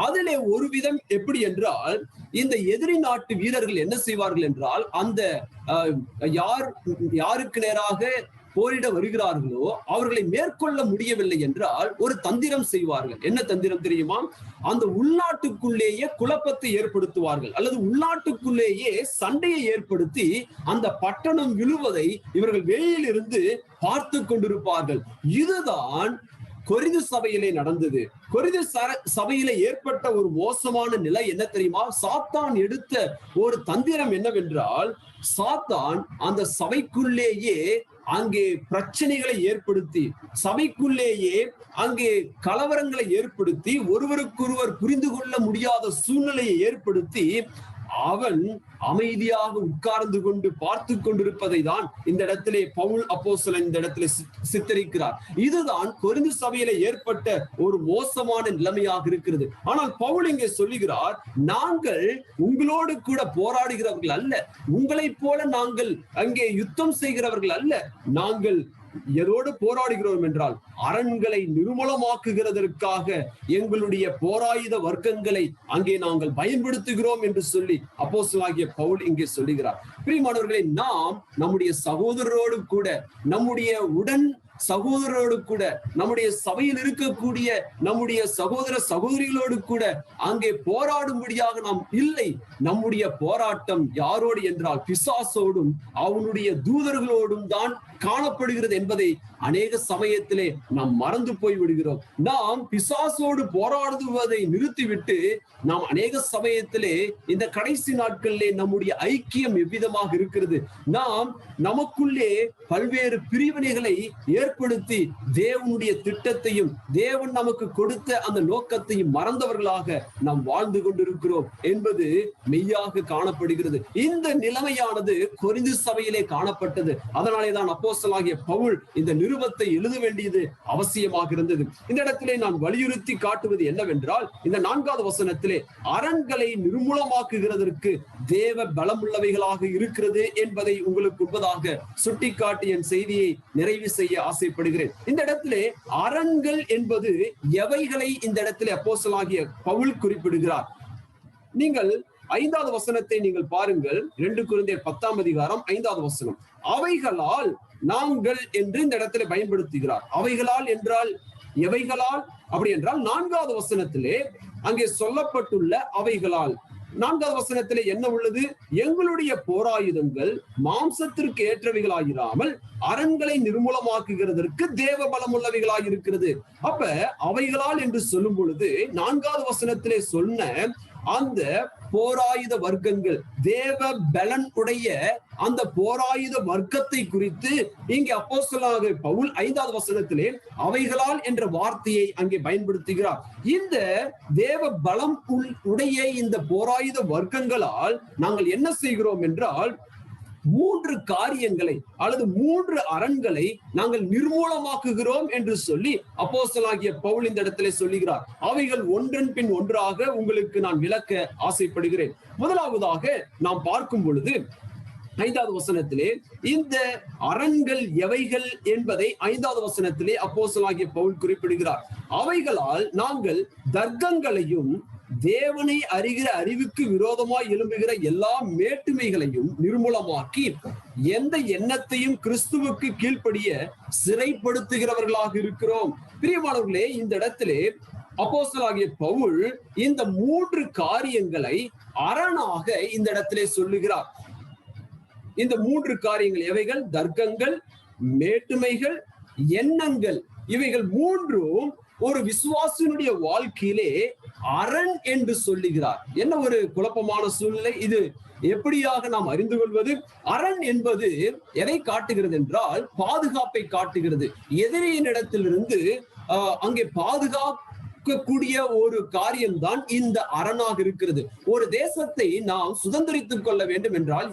அதிலே ஒரு விதம் எப்படி என்றால், இந்த எதிரி நாட்டு வீரர்கள் என்ன செய்வார்கள் என்றால், அந்த யாருக்கு நேராக போரிட வருகிறார்களோ அவர்களை மேற்கொள்ள முடியவில்லை என்றால் ஒரு தந்திரம் செய்வார்கள். என்ன தந்திரம் தெரியுமா? அந்த உள்நாட்டுக்குள்ளேயே குழப்பத்தை ஏற்படுத்துவார்கள், அல்லது உள்நாட்டுக்குள்ளேயே சண்டையை ஏற்படுத்தி அந்த பட்டணம் விழுவதை இவர்கள் வெளியிலிருந்து பார்த்து கொண்டிருப்பார்கள். இதுதான் கொரிந்து சபையிலே நடந்தது. கொரிந்து சபையிலே ஏற்பட்ட ஒரு மோசமான நிலை என்ன தெரியுமா? சாத்தான் எடுத்த ஒரு தந்திரம் என்னவென்றால், சாத்தான் அந்த சபைக்குள்ளேயே அங்கே பிரச்சனைகளை ஏற்படுத்தி, சபைக்குள்ளேயே அங்கே கலவரங்களை ஏற்படுத்தி, ஒருவருக்கொருவர் புரிந்து கொள்ள முடியாத சூழ்நிலையை ஏற்படுத்தி அவன் அமைதியாக உட்கார்ந்து கொண்டு பார்த்து கொண்டிருப்பதை தான் இந்த இடத்திலே பவுல் அப்போஸ்தலன் இந்த இடத்திலே சித்தரிக்கிறார். இதுதான் கொரிந்து சபையில ஏற்பட்ட ஒரு மோசமான நிலைமையாக இருக்கிறது. ஆனால் பவுல் இங்கே சொல்லுகிறார், நாங்கள் உங்களோடு கூட போராடுகிறவர்கள் அல்ல, உங்களைப் போல நாங்கள் அங்கே யுத்தம் செய்கிறவர்கள் அல்ல, நாங்கள் எதோடு போராடுகிறோம் என்றால் அரண்களை நிர்மூலமாக்குகிறதற்காக எங்களுடைய போராயுத வர்க்கங்களை அங்கே நாங்கள் பயன்படுத்துகிறோம் என்று சொல்லி அப்போஸ்தலனாகிய பவுல் இங்கே சொல்லுகிறார். பிரியமானவர்களே, நாம் நம்முடைய சகோதரரோடு கூட, நம்முடைய உடன் சகோதரரோடு கூட, நம்முடைய சபையில் இருக்கக்கூடிய நம்முடைய சகோதர சகோதரிகளோடு கூட அங்கே போராடும்படியாக நாம் இல்லை. நம்முடைய போராட்டம் யாரோடு என்றால் பிசாசோடும் அவனுடைய தூதர்களோடும் தான் காணப்படுகிறது என்பதை அநேக சமயத்திலே நாம் மறந்து போய் விடுகிறோம். நாம் பிசாசோடு போராடுவதை நிறுத்திவிட்டு நாம் அநேக சமயத்திலே இந்த கடைசி நாட்களிலே நம்முடைய ஐக்கியம் எவ்விதமாக இருக்கிறது, நாம் நமக்குள்ளே பல்வேறு பிரிவினைகளை ஏற்படுத்தி தேவனுடைய திட்டத்தையும் தேவன் நமக்கு கொடுத்த அந்த நோக்கத்தையும் மறந்தவர்களாக நாம் வாழ்ந்து கொண்டிருக்கிறோம் என்பது மெய்யாக காணப்படுகிறது. இந்த நிலைமையானது கொரிந்து சபையிலே காணப்பட்டது. அதனாலே தான் அப்போஸ்தலனாகிய பவுல் இந்த நிருபத்தை எழுத வேண்டியது அவசியமாக இருந்தது. இந்த இடத்திலே நான் வலியுறுத்தி காட்டுவது என்னவென்றால், இந்த 4வது வசனத்திலே அரண்களை நிர்மூலமாக்குகிறதற்கு தேவ பலமுள்ளவைகளாக இருக்கிறது என்பதை உங்களுக்கு முன்பதாக சுட்டிக்காட்டி என் செய்தியை நிறைவு செய்ய ஆசைப்படுகிறேன். இந்த இடத்திலே அரண்கள் என்பது எவைகளை இந்த இடத்திலே அப்போஸ்தலனாகிய பவுல் குறிப்பிடுகிறார். நீங்கள் 5வது வசனத்தை நீங்கள் பாருங்கள். 2 கொரிந்தியர் 10ஆம் அதிகாரம் 5வது வசனம். அவைகளால் நாங்கள் என்று இந்த இடத்துல பயன்படுத்துகிறார். அவைகளால் என்றால் எவைகளால்? அப்படி என்றால் 4வது வசனத்திலே அங்கே சொல்லப்பட்டுள்ள அவைகளால் 4வது வசனத்திலே என்ன உள்ளது? எங்களுடைய போராயுதங்கள் மாம்சத்திற்கு ஏற்றவைகளாயிராமல் அரண்களை நிர்மூலமாக்குகிறதற்கு தேவ பலம் உள்ளவைகளாக இருக்கிறது. அப்ப அவைகளால் என்று சொல்லும் பொழுது 4வது வசனத்திலே சொன்ன அந்த போராயுத வர்க்கங்கள், தேவ பலன் உடைய அந்த போராயுத வர்க்கத்தை குறித்து இங்கே அப்போஸ்தலனாகிய பவுல் 5வது வசனத்திலே அவைகளால் என்ற வார்த்தையை அங்கே பயன்படுத்துகிறார். இந்த தேவ பலம் உடைய இந்த போராயுத வர்க்கங்களால் நாங்கள் என்ன செய்கிறோம் என்றால் 3 காரியங்களை அல்லது 3 அரண்களை நாங்கள் நிர்மூலமாக்குகிறோம் என்று சொல்லி அப்போஸ்தலனாகிய பவுல் இந்த இடத்திலே சொல்லுகிறார். அவைகள் ஒன்றன் பின் ஒன்றாக உங்களுக்கு நான் விளக்க ஆசைப்படுகிறேன். முதலாவதாக நாம் பார்க்கும் பொழுது 5வது வசனத்திலே இந்த அரண்கள் எவைகள் என்பதை 5வது வசனத்திலே அப்போஸ்தலனாகிய பவுல் குறிப்பிடுகிறார். அவைகளால் நாங்கள் தர்க்கங்களையும் தேவனை அறிகிற அறிவுக்கு விரோதமாய் எழும்புகிற எல்லா மேட்டுமைகளையும் நிர்மூலமாக்கி எந்த எண்ணத்தையும் கிறிஸ்துவுக்கு கீழ்ப்படிய சிறைப்படுத்துகிறவர்களாக இருக்கிறோம். பிரியமானவர்களே, இந்த இடத்திலே அப்போஸ்தலனாகிய பவுல் இந்த 3 காரியங்களை அரணாக இந்த இடத்திலே சொல்லுகிறார். இந்த 3 காரியங்கள் எவைகள்? தர்க்கங்கள், மேட்டுமைகள், எண்ணங்கள். இவைகள் 3ம் ஒரு விசுவாசினுடைய வாழ்க்கையிலே அரண் என்று சொல்லுகிறார். என்ன ஒரு குழப்பமான சூழ்நிலை இது! எப்படியாக நாம் அறிந்து கொள்வது? அரண் என்பது எதை காட்டுகிறது என்றால் பாதுகாப்பை காட்டுகிறது. எதிரியின் இடத்திலிருந்து அங்கே பாதுகாக்கக்கூடிய ஒரு காரியம்தான் இந்த அரணாக இருக்கிறது. ஒரு தேசத்தை நாம் சுதந்திரித்துக் கொள்ள வேண்டும் என்றால்,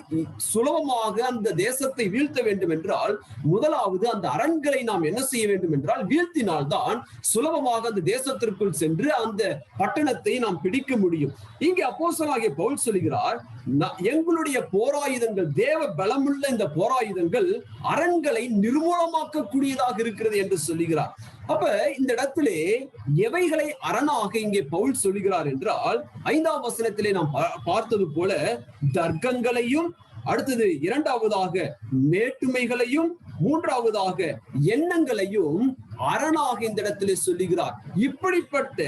சுலபமாக அந்த தேசத்தை வீழ்த்த வேண்டும் என்றால், முதலாவது அந்த அரண்களை நாம் என்ன செய்ய வேண்டும் என்றால் வீழ்த்தினால்தான் சுலபமாக அந்த தேசத்திற்குள் சென்று அந்த பட்டணத்தை நாம் பிடிக்க முடியும். இங்கே அப்போஸ்தலனாகிய பவுல் சொல்கிறார், எங்களுடைய போராயுதங்கள், தேவ பலமுள்ள இந்த போராயுதங்கள் அரண்களை நிர்மூலமாக்கக்கூடியதாக இருக்கிறது என்று சொல்லுகிறார். அப்ப இந்த இடத்திலே எவைகளை அரணாக இங்கே பவுல் சொல்லுகிறார் என்றால், 5ஆம் வசனத்திலே நாம் பார்த்தது போல தர்க்கங்களையும், அடுத்தது 2வதாக மேட்டுமைகளையும், 3வதாக எண்ணங்களையும் அரணாக இந்த இடத்திலே சொல்லுகிறார். இப்படிப்பட்ட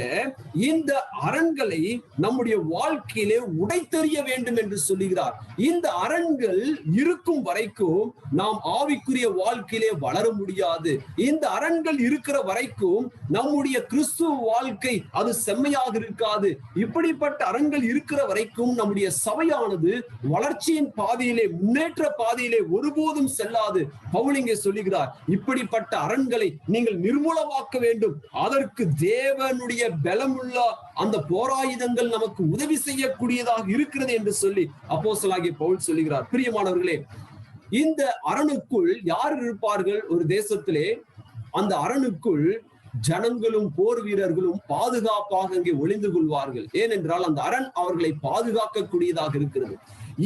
இந்த அரண்களை நம்முடைய வாழ்க்கையிலே உடைத்தெறிய வேண்டும் என்று சொல்லுகிறார். இந்த அரண்கள் இருக்கும் வரைக்கும் நாம் ஆவிக்குரிய வாழ்க்கையிலே வளர முடியாது. இந்த அரண்கள் இருக்கிற வரைக்கும் நம்முடைய கிறிஸ்துவ வாழ்க்கை அது செம்மையாக இருக்காது. இப்படிப்பட்ட அரண்கள் இருக்கிற வரைக்கும் நம்முடைய சபையானது வளர்ச்சியின் பாதையிலே, முன்னேற்ற பாதையிலே ஒருபோதும் செல்லாது. பவுல் இங்கே சொல்லுகிறார், இப்படிப்பட்ட அரண்களை நீங்கள் நிர்மூலமாக்க வேண்டும். அதற்கு தேவனுடைய பலமுள்ள அந்த போராயுதங்கள் நமக்கு உதவி செய்யக்கூடியதாக இருக்கிறது என்று சொல்லி அப்போஸ்தலனாகிய பவுல் சொல்லுகிறார். பிரியமானவர்களே, இந்த அரணுக்குள் யார் இருப்பார்கள்? ஒரு தேசத்திலே அந்த அரணுக்குள் ஜனங்களும் போர் வீரர்களும் பாதுகாப்பாக இங்கே ஒளிந்து கொள்வார்கள். ஏனென்றால் அந்த அரண் அவர்களை பாதுகாக்கக்கூடியதாக இருக்கிறது.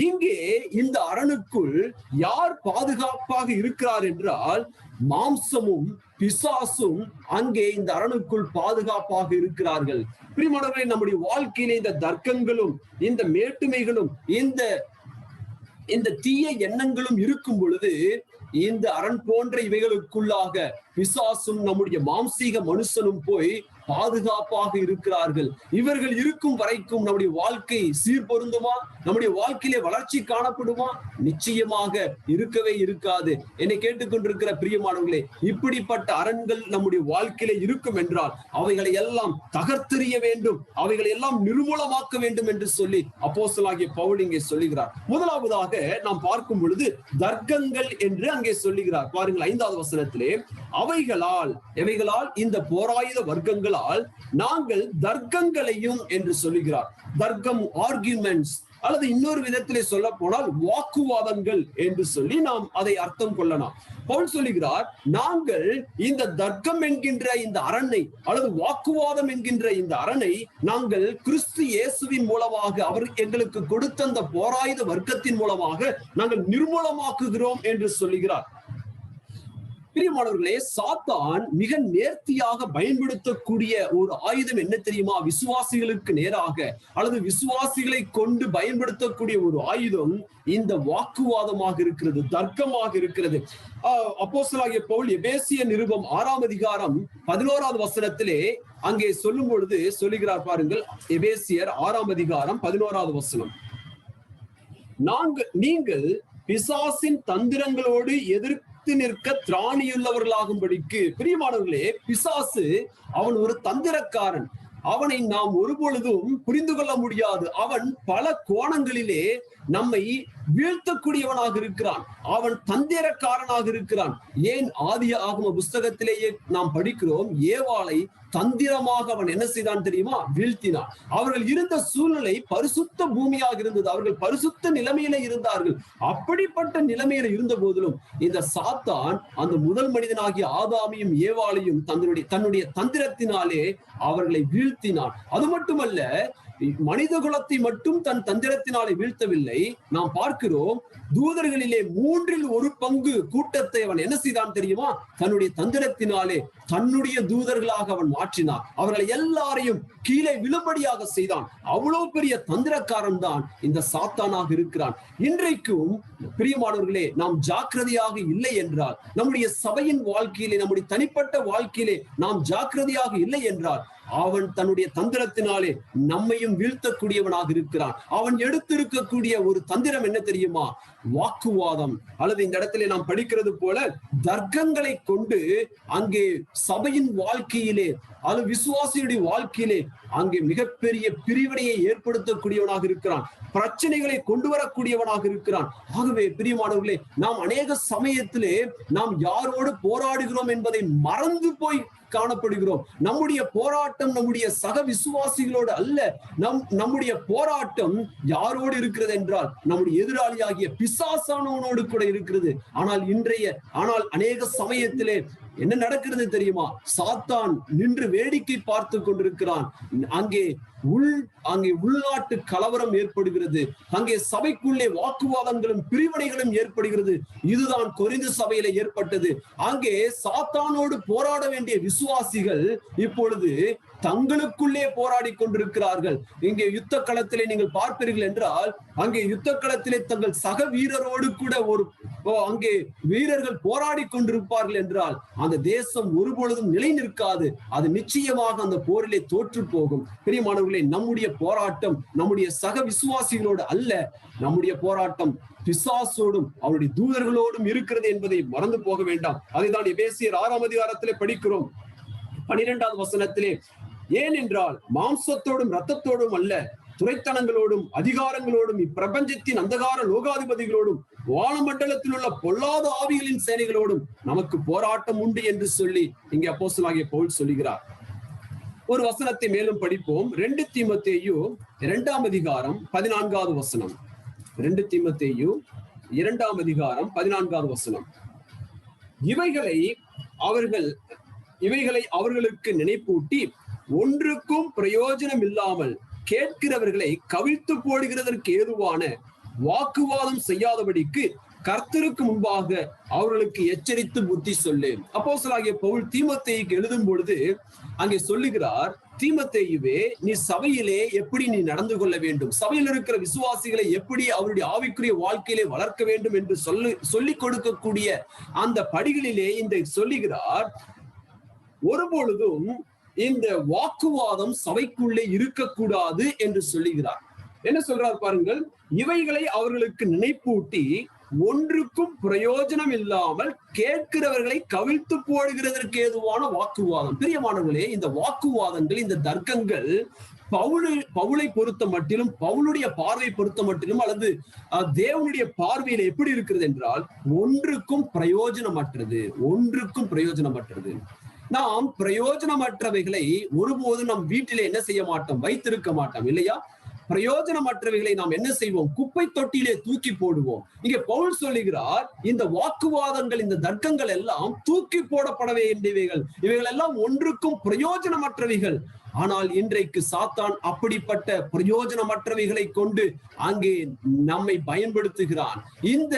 இங்கே இந்த அரணுக்குள் யார் பாதுகாப்பாக இருக்கிறார் என்றால் மாம்சமும் பிசாசும் அங்கே இந்த அரணுக்குள் பாதுகாப்பாக இருக்கிறார்கள். பிரியமானவர்களே, நம்முடைய வாழ்க்கையிலே இந்த தர்க்கங்களும் இந்த மேட்டுமைகளும் இந்த தீய எண்ணங்களும் இருக்கும் பொழுது இந்த அரண் போன்ற இவைகளுக்குள்ளாக பிசாசும் நம்முடைய மாம்சீக மனுஷனும் போய் பாதுகாப்பாக இருக்கிறார்கள். இவர்கள் இருக்கும் வரைக்கும் நம்முடைய வாழ்க்கை சீர்பொருந்துமா? நம்முடைய வாழ்க்கையிலே வளர்ச்சி காணப்படுமா? நிச்சயமாக இருக்கவே இருக்காது. என்னை கேட்டுக்கொண்டிருக்கிற பிரியமானவர்களே, இப்படிப்பட்ட அரண்கள் நம்முடைய வாழ்க்கையிலே இருக்கும் என்றால் அவைகளை எல்லாம் தகர்த்தெறிய வேண்டும், அவைகளை எல்லாம் நிர்மூலமாக்க வேண்டும் என்று சொல்லி அப்போஸ்தலனாகிய பவுல் இங்கே சொல்லுகிறார். முதலாவதாக நாம் பார்க்கும் பொழுது தர்க்கங்கள் என்று அங்கே சொல்லுகிறார். பாருங்கள், 5வது வசனத்திலே எவைகளால் இந்த போராயுத வர்க்கங்களால் நாங்கள் தர்க்கங்களையும் என்று சொல்லுகிறார். தர்க்கம், ஆர்கியூமெண்ட்ஸ், அல்லது இன்னொரு விதத்திலே சொல்ல போனால் வாக்குவாதங்கள் என்று சொல்லி நாம் அதை அர்த்தம் கொள்ளலாம். பவுல் சொல்லுகிறார், நாங்கள் இந்த தர்க்கம் என்கின்ற இந்த அரணை அல்லது வாக்குவாதம் என்கின்ற இந்த அரணை நாங்கள் கிறிஸ்து இயேசுவின் மூலமாக அவர் எங்களுக்கு கொடுத்த அந்த போராயுத வர்க்கத்தின் மூலமாக நாங்கள் நிர்மூலமாக்குகிறோம் என்று சொல்லுகிறார். பிரியமானவர்களே, சாத்தான் மிக நேர்த்தியாக பயன்படுத்தக்கூடிய ஒரு ஆயுதம் என்ன தெரியுமா? விசுவாசிகளுக்கு நேராக அல்லது விசுவாசிகளை கொண்டு பயன்படுத்தக்கூடிய ஒரு ஆயுதம் இந்த வாக்குவாதமாக இருக்கிறது, தர்க்கமாக இருக்கிறது. அப்போஸ்தலனாகிய பவுல் எபேசிய நிருபம் 6ஆம் அதிகாரம் 11வது வசனத்திலே அங்கே சொல்லும் பொழுது சொல்லுகிறார். பாருங்கள், எபேசியர் 6ஆம் அதிகாரம் 11வது வசனம். நீங்கள் பிசாசின் தந்திரங்களோடு எதிர்த்து நிற்க திராணியுள்ளவர்களாகும்படிக்கு. பிரியமானவர்களே, பிசாசு அவன் ஒரு தந்திரக்காரன். அவனை நாம் ஒருபொழுதும் புரிந்து கொள்ள முடியாது. அவன் பல கோணங்களிலே நம்மை வீழ்த்தக்கூடியவனாக இருக்கிறான். அவன் தந்திரக்காரனாக இருக்கிறான். ஏன் ஆதியாகம புஸ்தகத்திலேயே நாம் படிக்கிறோம், ஏவாளை தந்திரமாக அவன் என்ன செய்தான் தெரியுமா? வீழ்த்தினான். அவர்கள் இருந்த சூழ்நிலை பரிசுத்த பூமியாக இருந்தது. அவர்கள் பரிசுத்த நிலைமையில இருந்தார்கள். அப்படிப்பட்ட நிலைமையில இருந்த போதிலும் இந்த சாத்தான் அந்த முதல் மனிதனாகிய ஆதாமையும் ஏவாளையும் தன்னுடைய தந்திரத்தினாலே அவர்களை வீழ்த்தினான். அது மட்டுமல்ல, மனித குலத்தை மட்டும் தன் தந்திரத்தினாலே வீழ்த்தவில்லை. நாம் பார்க்கிறோம், தூதர்களிலே 1/3 கூட்டத்தை அவன் என்ன செய்தான் தெரியுமா? தன்னுடைய தந்திரத்தினாலே தன்னுடைய தூதர்களாக அவன் மாற்றினான். அவர்களை எல்லாரையும் கீழே விழும்படியாக செய்தான். அவ்வளவு பெரிய தந்திரக்காரன் தான் இந்த சாத்தானாக இருக்கிறான். இன்றைக்கும் பிரியமானவர்களே, நாம் ஜாக்கிரதையாக இல்லை என்றால், நம்முடைய சபையின் வாழ்க்கையிலே, நம்முடைய தனிப்பட்ட வாழ்க்கையிலே நாம் ஜாக்கிரதையாக இல்லை என்றால், அவன் தன்னுடைய தந்திரத்தினாலே நம்மையும் வீழ்த்தக்கூடியவனாக இருக்கிறான். அவன் எடுத்திருக்கக்கூடிய ஒரு தந்திரம் என்ன தெரியுமா? வாக்குவாதம், அல்லது இந்த இடத்திலே நாம் படிக்கிறது போல தர்க்கங்களை கொண்டு அங்கே சபையின் வாழ்க்கையிலே அல்லது விசுவாசியுடைய வாழ்க்கையிலே அங்கே மிகப்பெரிய பிரிவினையை ஏற்படுத்தக்கூடியவனாக இருக்கிறான். பிரச்சனைகளை கொண்டு வரக்கூடியவனாக இருக்கிறான். ஆகவே பிரியமானவர்களே, நாம் அநேக சமயத்திலே நாம் யாரோடு போராடுகிறோம் என்பதை மறந்து போய் காணப்படுகிறோம். நம்முடைய போராட்டம் நம்முடைய சக விசுவாசிகளோடு அல்ல. நம்முடைய போராட்டம் யாரோடு இருக்கிறது என்றால் நம்முடைய எதிராளியாகிய பிசாசானவனோடு கூட இருக்கிறது. ஆனால் அநேக சமயத்திலே என்ன நடக்கிறது தெரியுமா? சாத்தான் நின்று வேடிக்கை பார்த்து கொண்டிருக்கிறான். அங்கே உள்நாட்டு கலவரம் ஏற்படுகிறது. அங்கே சபைக்குள்ளே வாக்குவாதங்களும் பிரிவினைகளும் ஏற்படுகிறது. இதுதான் கொரிந்து சபையில ஏற்பட்டது. அங்கே சாத்தானோடு போராட வேண்டிய விசுவாசிகள் இப்பொழுது தங்களுக்குள்ளே போராடி கொண்டிருக்கிறார்கள். இங்கே யுத்த களத்திலே நீங்கள் பார்ப்பீர்கள் என்றால், அங்கே யுத்த களத்திலே தங்கள் சக வீரரோடு கூட அங்கே வீரர்கள் போராடி கொண்டிருப்பார்கள் என்றால் அந்த தேசம் ஒருபொழுதும் நிலை நிற்காது. அது நிச்சயமாக அந்த போரிலே தோற்று போகும். பிரியமானவர்களே, நம்முடைய போராட்டம் நம்முடைய சக விசுவாசிகளோடு அல்ல. நம்முடைய போராட்டம் பிசாசோடும் அவருடைய தூதர்களோடும் இருக்கிறது என்பதை மறந்து போக வேண்டாம். அதைதான் எபேசியர் 6ஆம் அதிகாரத்திலே படிக்கிறோம். 12வது வசனத்திலே, ஏனென்றால் மாம்சத்தோடும் இரத்தத்தோடும் அல்ல, துரைத்தனங்களோடும் அதிகாரங்களோடும் இப்பிரபஞ்சத்தின் அந்தகார லோகாதிபதிகளோடும் வானமண்டலத்தில் உள்ள பொல்லாத ஆவிகளின் சேனைகளோடும் நமக்கு போராட்டம் உண்டு என்று சொல்லி இங்கே அப்போஸ்தலனாகிய பவுல் சொல்லுகிறார். ஒரு வசனத்தை மேலும் படிப்போம். 2 தீமோத்தேயு 2ஆம் அதிகாரம் 14வது வசனம். 2 தீமோத்தேயு 2ஆம் அதிகாரம் 14வது வசனம். இவைகளை அவர்களுக்கு நினைப்பூட்டி ஒன்றுக்கும் பிரயோஜனம் இல்லாமல் கேட்கிறவர்களை கவிழ்த்து போடுகிறதற்கு ஏதுவான வாக்குவாதம் செய்யாதபடிக்கு கர்த்தருக்கு முன்பாக அவர்களுக்கு எச்சரித்து புத்தி சொல்லு. அப்போஸ்தலனாகிய பவுல் தீமோத்தேயுக்கு எழுதும் பொழுது அங்கே சொல்லுகிறார், தீமோத்தேயுவே, நீ சபையிலே எப்படி நீ நடந்து கொள்ள வேண்டும், சபையில் இருக்கிற விசுவாசிகளை எப்படி அவருடைய ஆவிக்குரிய வாழ்க்கையிலே வளர்க்க வேண்டும் என்று சொல்லிக் கொடுக்கக்கூடிய அந்த படிகளிலே இந்த சொல்லுகிறார். ஒருபொழுதும் இந்த வாக்குவாதம் சபைக்குள்ளே இருக்கக்கூடாது என்று சொல்லுகிறார். என்ன சொல்றார் பாருங்கள், இவைகளை அவர்களுக்கு நினைப்பூட்டி ஒன்றுக்கும் பிரயோஜனம் இல்லாமல் கேட்கிறவர்களை கவிழ்த்து போடுகிறதற்கு ஏதுவான வாக்குவாதம். பிரியமானவர்களே, இந்த வாக்குவாதங்கள், இந்த தர்க்கங்கள் பவுலை பொறுத்த மட்டிலும், பவுலுடைய பார்வை பொறுத்த மட்டிலும், அல்லது தேவனுடைய பார்வையில எப்படி இருக்கிறது என்றால் ஒன்றுக்கும் பிரயோஜனமற்றது. நாம் பிரயோஜனமற்றவைகளை ஒருபோதும் நம் வீட்டிலே என்ன செய்ய மாட்டோம், வைத்திருக்க மாட்டோம் இல்லையா? பிரயோஜனமற்றவைகளை நாம் என்ன செய்வோம், குப்பை தொட்டியிலே தூக்கி போடுவோம். இங்கே பவுல் சொல்லுகிறார், இந்த வாக்குவாதங்கள், இந்த தர்க்கங்கள் எல்லாம் தூக்கி போடப்பட வேண்டியவைகள், இவைகள் எல்லாம் ஒன்றுக்கும் பிரயோஜனமற்றவைகள். ஆனால் இன்றைக்கு சாத்தான் அப்படிப்பட்ட பிரயோஜனமற்றவைகளை கொண்டு அங்கே நம்மை பயன்படுத்துகிறான். இந்த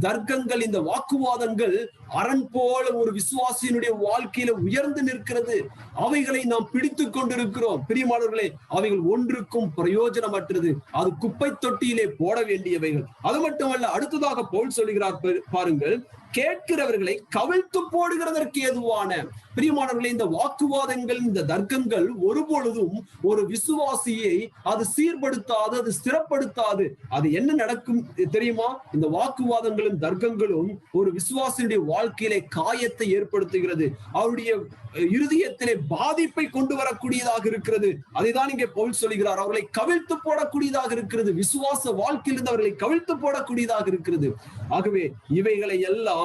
தர்க்கங்கள், இந்த வாக்குவாதங்கள் அரண் போல ஒரு விசுவாசியினுடைய வாழ்க்கையில உயர்ந்து நிற்கிறது. அவைகளை நாம் பிடித்து கொண்டிருக்கிறோம். பிரியமானவர்களே, அவைகள் ஒன்றுக்கும் பிரயோஜனமற்றது. அது குப்பை தொட்டியிலே போட வேண்டியவைகள். அது மட்டுமல்ல, அடுத்ததாக பவுல் சொல்லுகிறார் பாருங்கள், கேட்கிறவர்களை கவிழ்த்து போடுகிறதற்கு ஏதுவான. பிரியமானவர்களே, இந்த வாக்குவாதங்கள், இந்த தர்க்கங்கள் ஒருபொழுதும் ஒரு விசுவாசியை அது சீர்படுத்தாது, அது ஸ்திரப்படுத்தாது. அது என்ன நடக்கும் தெரியுமா? இந்த வாக்குவாதங்களும் தர்க்கங்களும் ஒரு விசுவாசியுடைய வாழ்க்கையிலே காயத்தை ஏற்படுத்துகிறது, அவருடைய இருதயத்திலே பாதிப்பை கொண்டு வரக்கூடியதாக இருக்கிறது. அதைதான் இங்கே பவுல் சொல்லுகிறார், அவர்களை கவிழ்த்து போடக்கூடியதாக இருக்கிறது. விசுவாச வாழ்க்கையிலிருந்து அவர்களை கவிழ்த்து போடக்கூடியதாக இருக்கிறது. ஆகவே இவைகளை எல்லாம்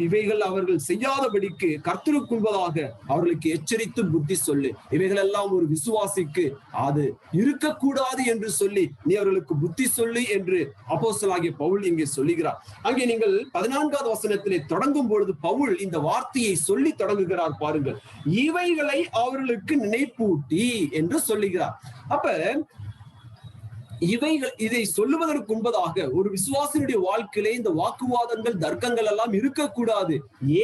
இவைகள் அவர்கள் செய்யாதபடிக்கு கர்த்தருக்குள்வதாக அவர்களுக்கு எச்சரித்து புத்தி சொல்லு. இவைகள் எல்லாம் ஒரு விசுவாசிக்கு அது இருக்கக்கூடாது என்று சொல்லி நீ அவர்களுக்கு புத்தி சொல்லு என்று அப்போஸ்தலனாகிய பவுல் இங்கே சொல்லுகிறார். அங்கே நீங்கள் 14வது வசனத்திலே தொடங்கும் பொழுது பவுல் இந்த வார்த்தையை சொல்லி தொடங்குகிறார் பாருங்கள், இவைகளை அவர்களுக்கு நினைப்பூட்டி என்று சொல்லுகிறார். அப்ப இதை சொல்லுவதற்கு முன்பதாக ஒரு விசுவாசினுடைய வாழ்க்கையிலே இந்த வாக்குவாதங்கள், தர்க்கங்கள் எல்லாம் இருக்கக்கூடாது.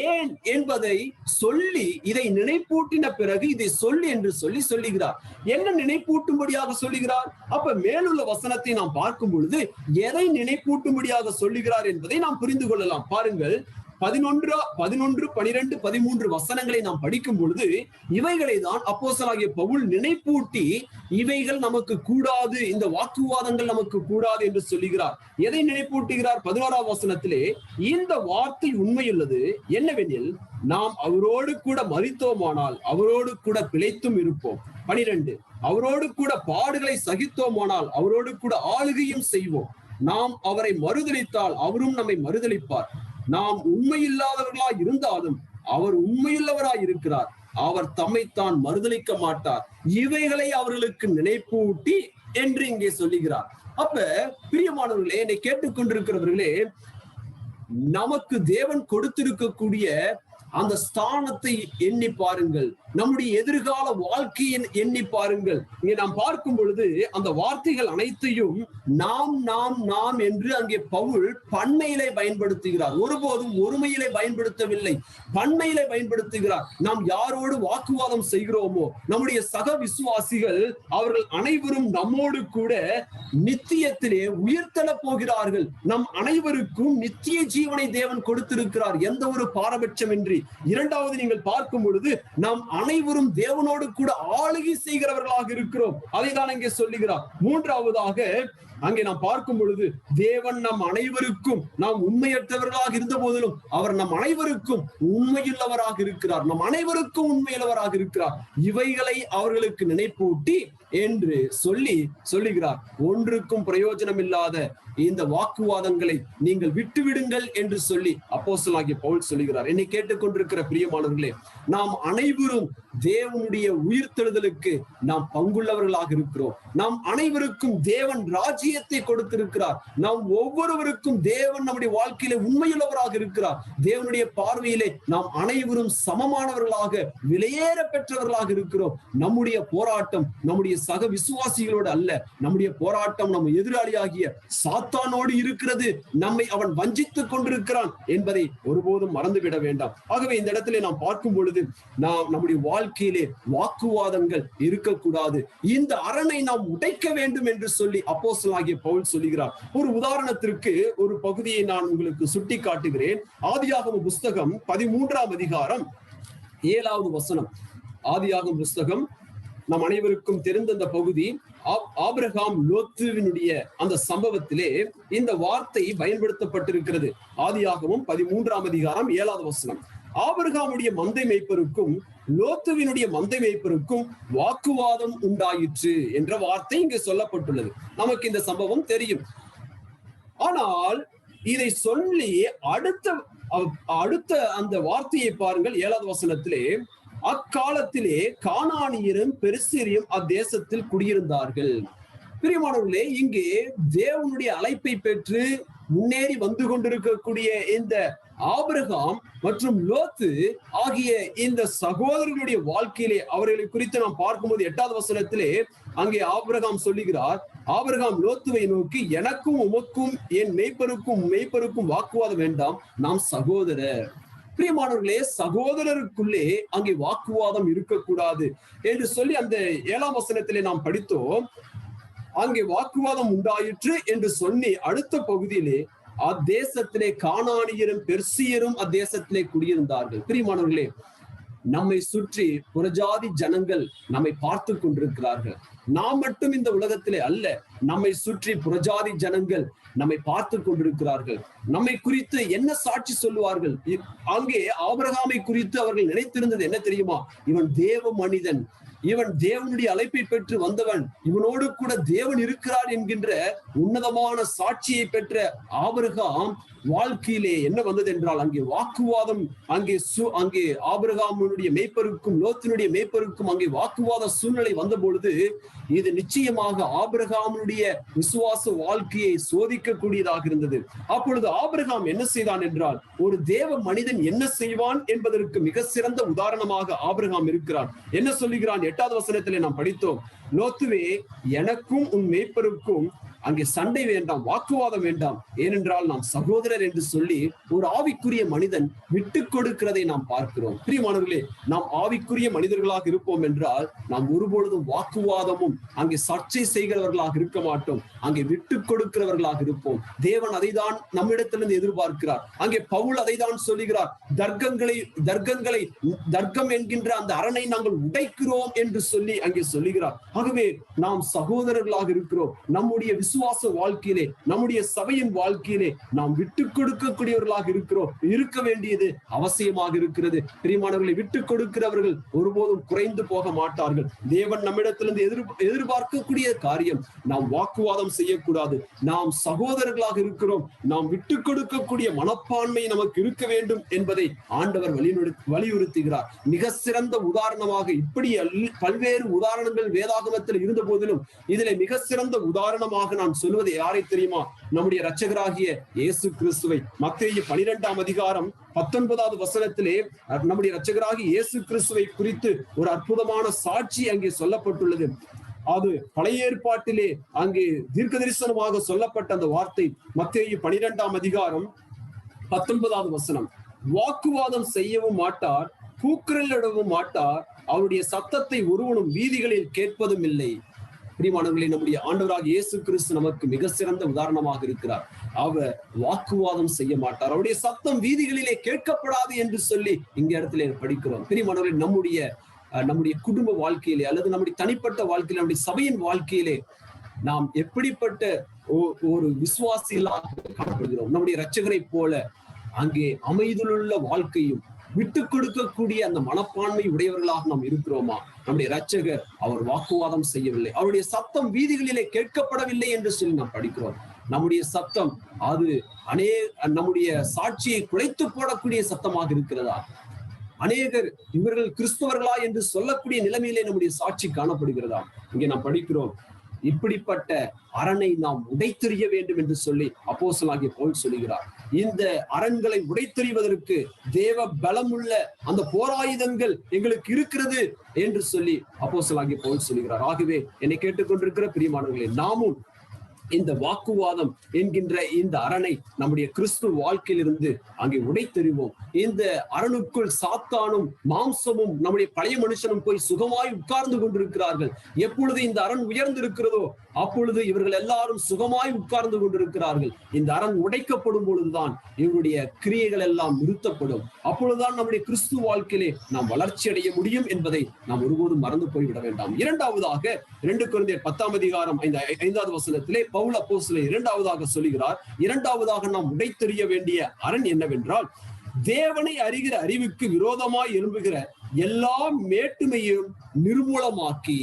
ஏன் என்பதை சொல்லி, இதை நினைப்பூட்டின பிறகு இதை சொல்லி என்று சொல்லுகிறார். என்ன நினைப்பூட்டும்படியாக சொல்லுகிறார்? அப்ப மேலுள்ள வசனத்தை நாம் பார்க்கும் பொழுது எதை நினைப்பூட்டும்படியாக சொல்லுகிறார் என்பதை நாம் புரிந்து கொள்ளலாம். பாருங்கள், 11, 12, 13 வசனங்களை நாம் படிக்கும் பொழுது இவைகளை தான் அப்போஸ்தலனாகிய பவுல் நினைப்பூட்டி, இவைகள் நமக்கு கூடாது, இந்த வாக்குவாதங்கள் நமக்கு கூடாது என்று சொல்லுகிறார். எதை நினைப்பூட்டுகிறார்? 11ஆம் வசனத்திலே, இந்த வார்த்தை உண்மையுள்ளது என்னவெனில், நாம் அவரோடு கூட மரித்தோமானால் அவரோடு கூட பிழைத்தும் இருப்போம். 12, அவரோடு கூட பாடுகளை சகித்தோமானால் அவரோடு கூட ஆளுகையும் செய்வோம். நாம் அவரை மறுதலித்தால் அவரும் நம்மை மறுதலிப்பார். நாம் உண்மையில்லாதவர்களாய் இருந்தாலும் அவர் உண்மையுள்ளவராய் இருக்கிறார். அவர் தம்மைத்தான் மறுதலிக்க மாட்டார். இவைகளை அவர்களுக்கு நினைப்பூட்டி என்று இங்கே சொல்லுகிறார். அப்ப பிரியமானவர்களே, என்னை கேட்டுக்கொண்டிருக்கிறவர்களே, நமக்கு தேவன் கொடுத்திருக்கக்கூடிய அந்த ஸ்தானத்தை எண்ணி பாருங்கள், நம்முடைய எதிர்கால வாழ்க்கையை எண்ணி பாருங்கள். இங்கே நாம் பார்க்கும் பொழுது அந்த வார்த்தைகள் அனைத்தையும் நாம் நாம் நாம் என்று அங்கே பவுல் பன்மையிலே பயன்படுத்துகிறார். ஒருபோதும் ஒருமையிலே பயன்படுத்தவில்லை, பன்மையிலே பயன்படுத்துகிறார். நாம் யாரோடு வாக்குவாதம் செய்கிறோமோ, நம்முடைய சக விசுவாசிகள், அவர்கள் அனைவரும் நம்மோடு கூட நித்தியத்திலே உயிர்த்தெழ போகிறார்கள். நம் அனைவருக்கும் நித்திய ஜீவனை தேவன் கொடுத்திருக்கிறார், எந்த ஒரு பாரபட்சமின்றி. இரண்டாவது, நீங்கள் பார்க்கும் பொழுது நாம் அனைவரும் தேவனோடு கூட ஆளுகை செய்கிறவர்களாக இருக்கிறோம். அதை தான் இங்கே சொல்லுகிறார். மூன்றாவதாக, அங்கே நாம் பார்க்கும் பொழுது தேவன் நம் அனைவருக்கும், நாம் உண்மையற்றவர்களாக இருந்த போதிலும் அவர் நம் அனைவருக்கும் உண்மையுள்ளவராக இருக்கிறார், நம் அனைவருக்கும் உண்மையுள்ளவராக இருக்கிறார். இவைகளை அவர்களுக்கு நினைப்பூட்டி என்று சொல்லுகிறார். ஒன்றுக்கும் பிரயோஜனம் இல்லாத இந்த வாக்குவாதங்களை நீங்கள் விட்டுவிடுங்கள் என்று சொல்லி அப்போஸ்தலனாகிய பவுல் சொல்லுகிறார். என்னை கேட்டுக்கொண்டிருக்கிற பிரியமானவர்களே, நாம் அனைவரும் தேவனுடைய உயிர்த்தெழுதலுக்கு நாம் பங்குள்ளவர்களாக இருக்கிறோம். நாம் அனைவருக்கும் தேவன் ராஜ்யத்தை கொடுத்திருக்கிறார். நாம் ஒவ்வொருவருக்கும் தேவன் நம்முடைய வாழ்க்கையிலே உண்மையுள்ளவராக இருக்கிறார். தேவனுடைய பார்வையிலே நாம் அனைவரும் சமமானவர்களாக, விலையேற பெற்றவர்களாக இருக்கிறோம். நம்முடைய போராட்டம் நம்முடைய சக விசுவாசிகளோடு அல்ல, நம்முடைய போராட்டம் நம்ம எதிராளியாகிய சாத்தானோடு இருக்கிறது. நம்மை அவன் வஞ்சித்துக் கொண்டிருக்கிறான் என்பதை ஒருபோதும் மறந்துவிட வேண்டாம். ஆகவே இந்த இடத்திலே நாம் பார்க்கும் பொழுது நாம் நம்முடைய வாழ்க்கையிலே வாக்குவாதங்கள் இருக்கக்கூடாது. இந்த அரணை நாம் உடைக்க வேண்டும் என்று சொல்லி அப்போஸ்தலனாகிய பவுல் சொல்லுகிறார். ஒரு உதாரணத்திற்கு ஒரு பகுதியை நான் உங்களுக்கு சுட்டி காட்டுகிறேன். ஆதியாகம புஸ்தகம் 13ஆம் அதிகாரம் 7வது வசனம். ஆதியாகம புஸ்தகம் நம் அனைவருக்கும் தெரிந்த அந்த பகுதி. ஆபிரகாம் லோத்துவினுடைய அந்த சம்பவத்திலே இந்த வார்த்தை பயன்படுத்தப்பட்டிருக்கிறது. ஆதியாகமம் 13ஆம் அதிகாரம் 7வது வசனம். ஆபிரகாமுடைய மந்தை மேய்ப்பருக்கும் லோத்துவினுடைய மந்தை மேய்ப்பருக்கும் வாக்குவாதம் உண்டாயிற்று என்ற வார்த்தை இங்கு சொல்லப்பட்டுள்ளது. நமக்கு இந்த சம்பவம் தெரியும். ஆனால் இதை சொல்லி அடுத்த அந்த வார்த்தையை பாருங்கள். 7வது வசனத்திலே, அக்காலத்திலே கானானியரும் பெரிசியரும் அத்தேசத்தில் குடியிருந்தார்கள். பிரியமானவர்களே, இங்கே தேவனுடைய அழைப்பை பெற்று முன்னேறி வந்து கொண்டிருக்கக்கூடிய இந்த ஆபிரகாம் மற்றும் லோத்து ஆகிய இந்த சகோதரர்களுடைய வாழ்க்கையிலே அவர்களை குறித்து நாம் பார்க்கும்போது 8வது வசனத்திலே அங்கே ஆபிரகாம் சொல்லுகிறார். ஆபிரகாம் லோத்துவை நோக்கி, எனக்கும் உமக்கும் என் மெய்ப்பருக்கும் வாக்குவாதம் வேண்டாம், நாம் சகோதரர். பிரியமானவர்களே, சகோதரருக்குள்ளே அங்கே வாக்குவாதம் இருக்கக்கூடாது என்று சொல்லி அந்த 7ஆம் வசனத்திலே நாம் படித்தோம். அங்கே வாக்குவாதம் உண்டாயிற்று என்று சொல்லி அடுத்த பகுதியிலே அத்தேசத்திலே கானானியரும் பெர்சியரும் அத்தேசத்திலே குடியிருந்தார்கள். பிரியமானவர்களே, நம்மை சுற்றி புறஜாதி ஜனங்கள் நம்மை பார்த்து கொண்டிருக்கிறார்கள். நாம் மட்டும் இந்த உலகத்திலே அல்ல, நம்மை சுற்றி புறஜாதி ஜனங்கள் நம்மை பார்த்து கொண்டிருக்கிறார்கள். நம்மை குறித்து என்ன சாட்சி சொல்லுவார்கள்? அங்கே ஆபிரகாமை குறித்து அவர்கள் நினைத்திருந்தது என்ன தெரியுமா? இவன் தேவ மனிதன், இவன் தேவனுடைய அழைப்பை பெற்று வந்தவன், இவனோடு கூட தேவன் இருக்கிறார் என்கின்ற உன்னதமான சாட்சியை பெற்ற ஆபிரகாம் வாழ்க்கையிலே என்ன வந்தது என்றால் அங்கே வாக்குவாதம், அங்கே ஆபிரகாமுடைய மேய்ப்பருக்கும் லோத்தினுடைய மேய்ப்பருக்கும் அங்கே வாக்குவாத சூழ்நிலை வந்த பொழுது இது நிச்சயமாக ஆபிரகாமுடைய விசுவாச வாழ்க்கையை சோதிக்கக்கூடியதாக இருந்தது. அப்பொழுது ஆபிரகாம் என்ன செய்தான் என்றால், ஒரு தேவ மனிதன் என்ன செய்வான் என்பதற்கு மிக சிறந்த உதாரணமாக ஆபிரகாம் இருக்கிறான். என்ன சொல்லுகிறான்? 8வது வசனத்திலே நாம் படித்தோம். லோத்துவே, எனக்கும் உன் மேய்ப்பருக்கும் அங்கே சண்டை வேண்டாம், வாக்குவாதம் வேண்டாம், ஏனென்றால் நாம் சகோதரர் என்று சொல்லி ஒரு ஆவிக்குரிய மனிதன் விட்டு கொடுக்கிறதை நாம் பார்க்கிறோம். பிரியமானவர்களே, நாம் ஆவிக்குரிய மனிதர்களாக இருப்போம் என்றால் நாம் ஒருபொழுதும் வாக்குவாதமும் அங்கே சர்ச்சை செய்கிறவர்களாக இருக்க மாட்டோம், அங்கே விட்டு கொடுக்கிறவர்களாக இருப்போம். தேவன் அதை தான் நம்மிடத்திலிருந்து எதிர்பார்க்கிறார். அங்கே பவுல் அதை தான் சொல்லுகிறார். தர்க்கம் என்கின்ற அந்த அரணை நாங்கள் உடைக்கிறோம் என்று சொல்லி அங்கே சொல்லுகிறார். ஆகவே நாம் சகோதரர்களாக இருக்கிறோம். நம்முடைய விசுவாச வாழ்க்கையிலே, நம்முடைய சபையின் வாழ்க்கையிலே நாம் விட்டு கொடுக்கக்கூடியவர்களாக இருக்கிறோம், இருக்க வேண்டியது அவசியமாக இருக்கிறது. பிரியமானவர்களை, விட்டு கொடுக்கிறவர்கள் ஒருபோதும் குறைந்து போக மாட்டார்கள். தேவன் நம்மிடத்திலிருந்து எதிர்பார்க்கக்கூடிய காரியம், நாம் வாக்குவாதம் செய்யக்கூடாது. நாம் சகோதரர்களாக இருக்கிறோம், நாம் விட்டு கொடுக்கக்கூடிய மனப்பான்மை நமக்கு இருக்க வேண்டும் என்பதை ஆண்டவர் வலியுறுத்துகிறார். மிக சிறந்த உதாரணமாக இப்படி பல்வேறு உதாரணங்கள் வேதாகமத்தில் இருந்த போதிலும் இதிலே மிக சிறந்த உதாரணமாக நான் சொல்வது யாரை தெரியுமா? நம்முடைய இரட்சகராகிய இயேசு கிறிஸ்துவை. மத்தேயு 12ஆம் அதிகாரம் 19வது வசனத்திலே நம்முடைய இரட்சகராகிய இயேசு கிறிஸ்துவை குறித்து ஒரு அற்புதமான சாட்சி அங்கே சொல்லப்பட்டுள்ளது. அது பழைய ஏற்பாட்டிலே அங்கே தீர்க்க தரிசனமாக சொல்லப்பட்ட அந்த வார்த்தை. மத்தேயு 12ஆம் அதிகாரம் 19வது வசனம். வாக்குவாதம் செய்யவும் மாட்டார், கூக்குரலிடவும் மாட்டார், அவருடைய சத்தத்தை ஒருவனும் வீதிகளில் கேட்பதும் இல்லை. பிரியமானவர்களே, நம்முடைய ஆண்டவராக இயேசு கிறிஸ்து நமக்கு மிக சிறந்த உதாரணமாக இருக்கிறார். அவர் வாக்குவாதம் செய்ய மாட்டார், அவருடைய சத்தம் வீதிகளிலே கேட்கப்படாது என்று சொல்லி இங்க இடத்துல படிக்கிறோம். பிரியமானவர்களே, நம்முடைய குடும்ப வாழ்க்கையிலே அல்லது நம்முடைய தனிப்பட்ட வாழ்க்கையிலே, நம்முடைய சபையின் வாழ்க்கையிலே நாம் எப்படிப்பட்ட ஒரு விசுவாசிகளாக காணப்படுகிறோம். நம்முடைய இரட்சகரை போல அங்கே அமைதியுள்ள வாழ்க்கையும் விட்டு கொடுக்கக்கூடிய அந்த மனப்பான்மை உடையவர்களாக நாம் இருக்கிறோமா? நம்முடைய இரட்சகர் அவர் வாக்குவாதம் செய்யவில்லை, அவருடைய சத்தம் வீதிகளிலே கேட்கப்படவில்லை என்று சொல்லி நாம் படிக்கிறோம். நம்முடைய சத்தம் அது நம்முடைய சாட்சியை குலைத்து போடக்கூடிய சத்தமாக இருக்கிறதா? அநேகர் இவர்கள் கிறிஸ்தவர்களா என்று சொல்லக்கூடிய நிலைமையிலே நம்முடைய சாட்சி காணப்படுகிறதா? இங்கே நாம் படிக்கிறோம், இப்படிப்பட்ட அரணை நாம் உடைத்தெறிய வேண்டும் என்று சொல்லி அப்போஸ்தலனாகிய பவுல் சொல்லுகிறார். இந்த அரண்களை உடைத்தெறிவதற்கு தேவ பலமுள்ள அந்த போராயுதங்கள் எங்களுக்கு இருக்கிறது என்று சொல்லி அப்போஸ்தலனாகிய பவுல் சொல்லுகிறார். ஆகவே என்னை கேட்டுக்கொண்டிருக்கிற பிரியமானவர்களே, நாமும் இந்த வாக்குவாதம் என்கின்ற இந்த அரணை நம்முடைய கிறிஸ்துவ வாழ்க்கையிலிருந்து அங்கே உடைத்தெறிவோம். இந்த அரணுக்குள் சாத்தானும் மாம்சமும் நம்முடைய பழைய மனுஷனும் போய் சுகமாய் உட்கார்ந்து கொண்டிருக்கிறார்கள். எப்பொழுது இந்த அரண் உயர்ந்திருக்கிறதோ அப்பொழுது இவர்கள் எல்லாரும் சுகமாய் உட்கார்ந்து கொண்டிருக்கிறார்கள். இந்த அரண் உடைக்கப்படும் பொழுதுதான் இவருடைய கிரியைகள் எல்லாம் நிறுத்தப்படும். அப்பொழுதுதான் நம்முடைய கிறிஸ்துவ வாழ்க்கையிலே நாம் வளர்ச்சி அடைய முடியும் என்பதை நாம் ஒருபோதும் மறந்து போய்விட வேண்டாம். இரண்டாவதாக 2 கொரிந்தியர் 10:5 வசனத்திலே பவுல் அப்போஸ்தலன் இரண்டாவதாக சொல்லுகிறார், இரண்டாவதாக நாம் உடைத்தெறிய வேண்டிய அரண் என்னவென்றால், தேவனை அறிகிற அறிவுக்கு விரோதமாய் எழும்புகிற எல்லா மேட்டுமையும் நிர்மூலமாக்கி.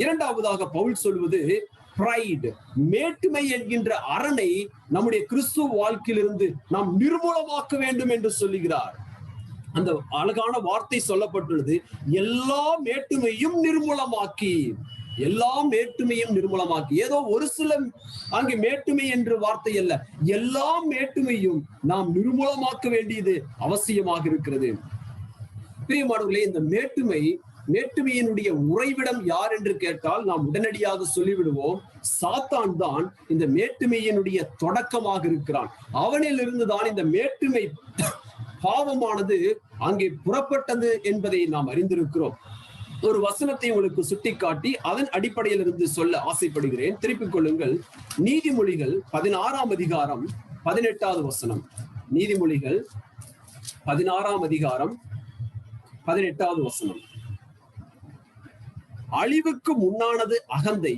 இரண்டாவதாக பவுல் சொல்வது பிரைட், மேட்டுமை என்கின்ற அரணை நம்முடைய கிறிஸ்துவ வாழ்க்கையிலிருந்து நாம் நிர்மூலமாக்க வேண்டும் என்று சொல்லுகிறார். அந்த அழகான வார்த்தை சொல்லப்பட்டுள்ளது, எல்லா மேட்டுமையும் நிர்மூலமாக்கி. எல்லா மேட்டுமையும் நிர்மூலமாக்கி. ஏதோ ஒரு சில அங்கே மேட்டுமை என்று வார்த்தை அல்ல, எல்லா மேட்டுமையும் நாம் நிர்மூலமாக்க வேண்டியது அவசியமாக இருக்கிறது. பிரியமானவர்களே, இந்த மேட்டுமையினுடைய உறைவிடம் யார் என்று கேட்டால் நாம் உடனடியாக சொல்லிவிடுவோம், சாத்தான் தான் இந்த மேட்டுமையினுடைய தொடக்கமாக இருக்கிறான். அவனில் இருந்துதான் இந்த மேட்டுமை பாவமானது அங்கே புறப்பட்டது என்பதை நாம் அறிந்திருக்கிறோம். ஒரு வசனத்தை உங்களுக்கு சுட்டிக்காட்டி அதன் அடிப்படையில் இருந்து சொல்ல ஆசைப்படுகிறேன். திருப்பிக் கொள்ளுங்கள். நீதிமொழிகள் 16:18 வசனம். நீதிமொழிகள் 16:18 வசனம். அழிவுக்கு முன்னானது அகந்தை,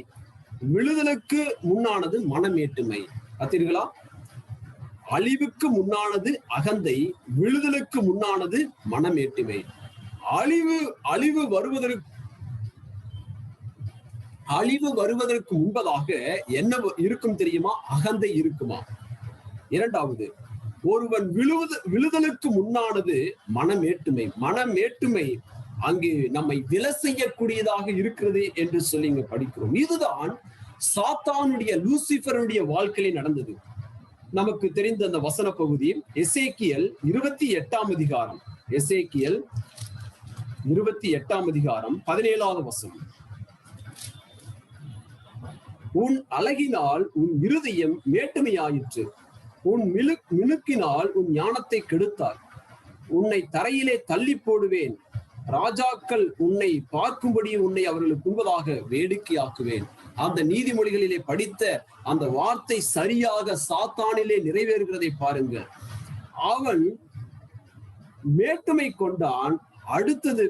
விழுதலுக்கு முன்னானது மனமேட்டுமை. பார்த்தீர்களா? அழிவுக்கு முன்னானது அகந்தை, விழுதலுக்கு முன்னானது மனமேட்டுமை. அழிவு வருவதற்கு முன்பதாக என்ன இருக்கும் தெரியுமா? அகந்தை இருக்குமா? இரண்டாவது, ஒருவன் விழுதலுக்கு முன்னானது மனமேட்டுமை. மனமேட்டுமை அங்கு நம்மை விலை செய்யக்கூடியதாக இருக்கிறது என்று சொல்லி இங்க படிக்கிறோம். இதுதான் சாத்தானுடைய லூசிபருடைய வாழ்க்கையில் நடந்தது. நமக்கு தெரிந்த அந்த வசன பகுதி எசேக்கியல் 28 எசேக்கியல் 28 வசனம். உன் அழகினால் உன் இருதயம் மேட்டுமையாயிற்று, உன் மினுக்கினால் உன் ஞானத்தை கெடுத்தாய், உன்னை தரையிலே தள்ளி போடுவேன், ராஜாக்கள் உன்னை பார்க்கும்படி உன்னை அவர்களுக்கு முன்பதாக வேடிக்கையாக்குவேன். அந்த நீதிமொழிகளிலே படித்த அந்த வார்த்தை சரியாக சாத்தானிலே நிறைவேறுகிறதை பாருங்கள். அவன் மேட்டுமை கொண்டான். அடுத்தது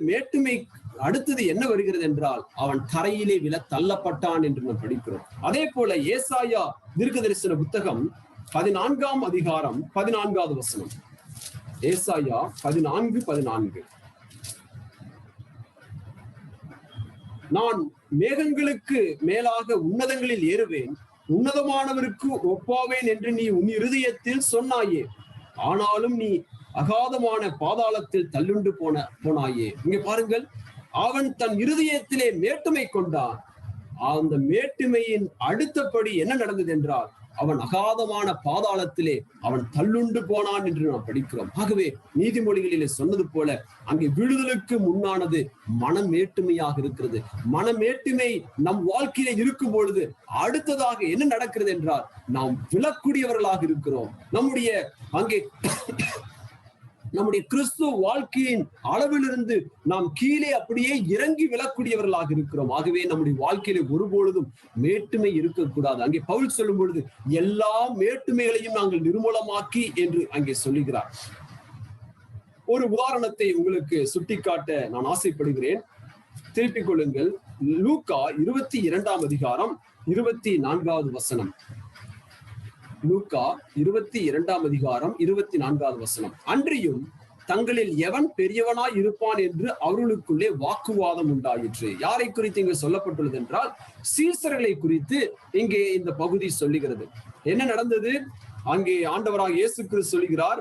என்ன வருகிறது என்றால், அவன் தரையிலே விழ தள்ளப்பட்டான் என்று நாம் படிக்கிறோம். அதே போல ஏசாயா தீர்க்கதரிசன புத்தகம் 14 வசனம். ஏசாயா 14. நான் மேகங்களுக்கு மேலாக உன்னதங்களில் ஏறுவேன், உன்னதமானவருக்கு ஒப்பாவேன் என்று நீ உன் இருதயத்தில் சொன்னாயே, ஆனாலும் நீ அகாதமான பாதாளத்தில் தள்ளுண்டு போனாயே. இங்க பாருங்கள், அவன் தன் இருதயத்திலே மேட்டுமை கொண்டான். அந்த மேட்டுமையின் அடுத்தபடி என்ன நடந்தது என்றால், அவன் அகாதமான பாதாளத்திலே அவன் தள்ளுண்டு போனான் என்று நாம் படிக்கிறோம். ஆகவே நீதிமொழிகளிலே சொன்னது போல அங்கே விழுதலுக்கு முன்னானது மனமேட்டுமையாக இருக்கிறது. மனமேட்டுமை நம் வாழ்க்கையில இருக்கும் பொழுது அடுத்ததாக என்ன நடக்கிறது என்றால், நாம் விழக்கூடியவர்களாக இருக்கிறோம். நம்முடைய கிறிஸ்துவ வாழ்க்கையின் அளவிலிருந்து நாம் கீழே அப்படியே இறங்கி விழக்கூடியவர்களாக இருக்கிறோம். ஆகவே நம்முடைய வாழ்க்கையில ஒருபொழுதும் மேட்டுமை இருக்கக்கூடாது. அங்கே பவுல் சொல்லும் பொழுது எல்லா மேட்டுமைகளையும் நாங்கள் நிர்மூலமாக்கி என்று அங்கே சொல்லுகிறார். ஒரு உதாரணத்தை உங்களுக்கு சுட்டிக்காட்ட நான் ஆசைப்படுகிறேன். திருப்பிக் கொள்ளுங்கள். லூக்கா 22 24 வசனம். லூக்கா 22:24 அன்றியும் தங்களில் எவன் பெரியவனாய் இருப்பான் என்று அவர்களுக்குள்ளே வாக்குவாதம் உண்டாயிற்று. யாரை குறித்து இங்கு சொல்லப்பட்டுள்ளது என்றால் சீசர்களை குறித்து இங்கே இந்த பகுதி சொல்லுகிறது. என்ன நடந்தது? அங்கே ஆண்டவராக இயேசு கிறிஸ்து சொல்கிறார்,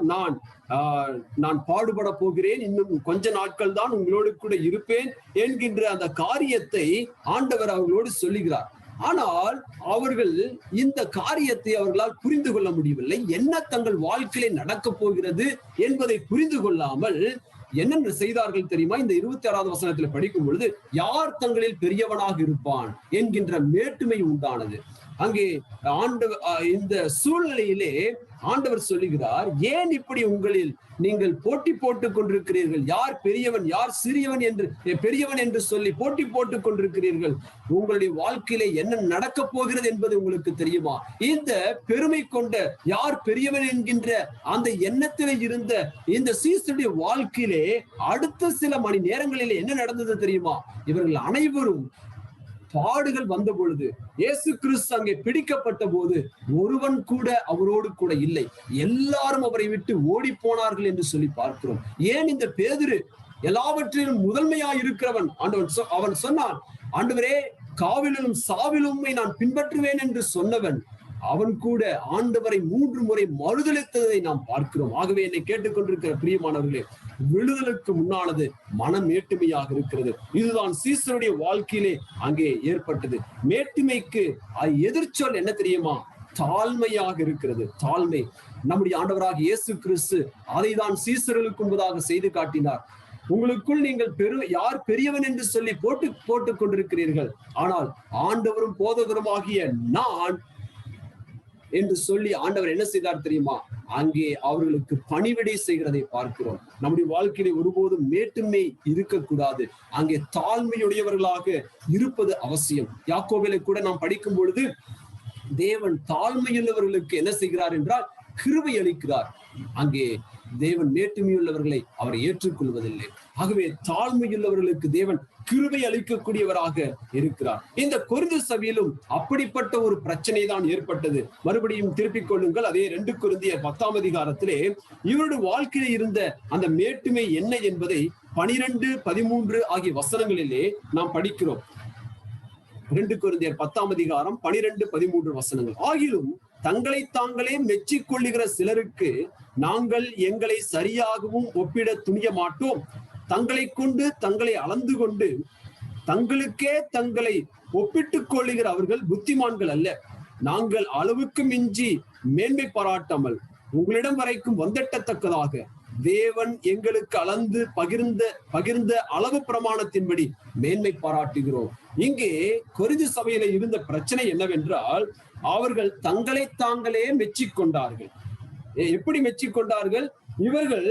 நான் பாடுபட போகிறேன், இன்னும் கொஞ்ச நாட்கள் தான் உங்களோடு கூட இருப்பேன் என்கின்ற அந்த காரியத்தை ஆண்டவர் அவர்களோடு சொல்லுகிறார். ஆனால் அவர்கள் இந்த காரியத்தை அவர்களால் புரிந்து கொள்ள முடியவில்லை. என்ன தங்கள் வாழ்க்கையிலே நடக்க போகிறது என்பதை புரிந்து கொள்ளாமல் என்னென்ன செய்தார்கள் தெரியுமா? இந்த 26வது வசனத்தில் படிக்கும் பொழுது, யார் தங்களில் பெரியவனாக இருப்பான் என்கின்ற மேட்டுமை உண்டானது. அங்கே இந்த சூழ்நிலையிலே ஆண்டவர் சொல்லுகிறார், ஏன் இப்படி உங்களில் நீங்கள் போட்டி போட்டுக் கொண்டிருக்கிறீர்கள்? யார் பெரியவன் யார் பெரியவன் என்று சொல்லி போட்டி போட்டுக் கொண்டிருக்கிறீர்கள். உங்களுடைய வாழ்க்கையிலே என்ன நடக்க போகிறது என்பது உங்களுக்கு தெரியுமா? இந்த பெருமை கொண்ட யார் பெரியவன் என்கின்ற அந்த எண்ணத்திலே இருந்த இந்த சீசருடைய வாழ்க்கையிலே அடுத்த சில மணி நேரங்களிலே என்ன நடந்தது தெரியுமா? இவர்கள் அனைவரும் பாடுகள் வந்த பொழுது, இயேசு கிறிஸ்து அங்கே பிடிக்கப்பட்ட போது ஒருவன் கூட அவரோடு கூட இல்லை, எல்லாரும் அவரை விட்டு ஓடி போனார்கள் என்று சொல்லி பார்க்கிறோம். ஏன் இந்த பேதுரு எல்லாவற்றிலும் முதன்மையாய் இருக்கிறவன், அவன் சொன்னான், ஆண்டவரே காவிலும் சாவிலும் நான் பின்பற்றுவேன் என்று சொன்னவன், அவன் கூட ஆண்டவரை 3 முறை மறுதலித்ததை நாம் பார்க்கிறோம். ஆகவே என்னை கேட்டுக்கொண்டிருக்கிற பிரியமானவர்களே, விடுதலுக்கு முன்னானது மனம் மேட்டுமையாக இருக்கிறது. இதுதான் சீசருடைய வாழ்க்கையிலே அங்கே ஏற்பட்டது. மேட்டுமைக்கு எதிர்ச்சொல் என்ன தெரியுமா? தாழ்மையாக இருக்கிறது. தாழ்மை. நம்முடைய ஆண்டவராக இயேசு கிறிஸ்து அதை தான் சீசர்களுக்கு முன்பதாக செய்து காட்டினார். உங்களுக்குள் நீங்கள் யார் பெரியவன் என்று சொல்லி போட்டுக் கொண்டிருக்கிறீர்கள், ஆனால் ஆண்டவரும் போதகருமாகிய நான் என்று சொல்லி ஆண்டவர் என்ன செய்தார் தெரியுமா? அங்கே அவர்களுக்கு பணிவிடை செய்கிறதை பார்க்கிறோம். நம்முடைய வாழ்க்கையிலே ஒருபோதும் மேட்டுமை இருக்கக்கூடாது. அங்கே தாழ்மையுடையவர்களாக இருப்பது அவசியம். யாக்கோபிலே கூட நாம் படிக்கும் பொழுது, தேவன் தாழ்மையுள்ளவர்களுக்கு என்ன செய்கிறார் என்றால் கிருபை அளிக்கிறார். அங்கே தேவன் மேட்டுமையுள்ளவர்களை அவர் ஏற்றுக்கொள்வதில்லை. ஆகவே தாழ்மையுள்ளவர்களுக்கு தேவன் கிருபை அளிக்கக்கூடியவராக இருக்கிறார். இந்த கொரிந்து சபையிலும் அப்படிப்பட்ட ஒரு பிரச்சனை தான் ஏற்பட்டது. மறுபடியும் திருப்பிக் கொள்ளுங்கள், அதே 2 கொரிந்தியர் 10ஆம் அதிகாரத்திலே இவருடைய வாழ்க்கையில் இருந்த அந்த மேட்டுமை என்ன என்பதை 12, 13 ஆகிய வசனங்களிலே நாம் படிக்கிறோம். 2 கொரிந்தியர் 10ஆம் அதிகாரம் 12, 13 வசனங்கள். ஆகிலும் தங்களை தாங்களே மெச்சிக் கொள்ளுகிற சிலருக்கு நாங்கள் எங்களை சரியாகவும் ஒப்பிட துணிய மாட்டோம். தங்களை கொண்டு தங்களை அளந்து கொண்டு தங்களுக்கே தங்களை ஒப்பிட்டுக் கொள்ளுகிற அவர்கள் புத்திமான்கள் அல்ல. நாங்கள் அளவுக்கு மிஞ்சி மேன்மை பாராட்டாமல் உங்களிடம் வரைக்கும் வந்தெட்டத்தக்கதாக தேவன் எங்களுக்கு அளந்து பகிர்ந்த அளவு பிரமாணத்தின்படி மேன்மை பாராட்டுகிறோம். இங்கே கொரிந்து சபையில இருந்த பிரச்சனை என்னவென்றால், அவர்கள் தங்களை தாங்களே மெச்சிக்கொண்டார்கள். எப்படி மெச்சிக்கொண்டார்கள்? இவர்கள்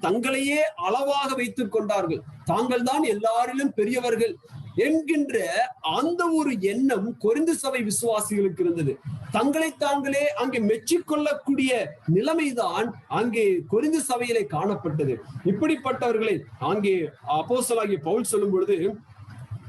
தங்களையே அளவாக வைத்துக் கொண்டார்கள். தாங்கள் தான் எல்லாரிலும் பெரியவர்கள் என்கின்ற அந்த ஒரு எண்ணம் கொரிந்து சபை விசுவாசிகளுக்கு இருந்தது. தங்களை தாங்களே அங்கே மெச்சிக்கொள்ளக்கூடிய நிலைமைதான் அங்கே கொரிந்து சபையிலே காணப்பட்டது. இப்படிப்பட்டவர்களை அங்கே அப்போஸ்தலனாகிய பவுல் சொல்லும் பொழுது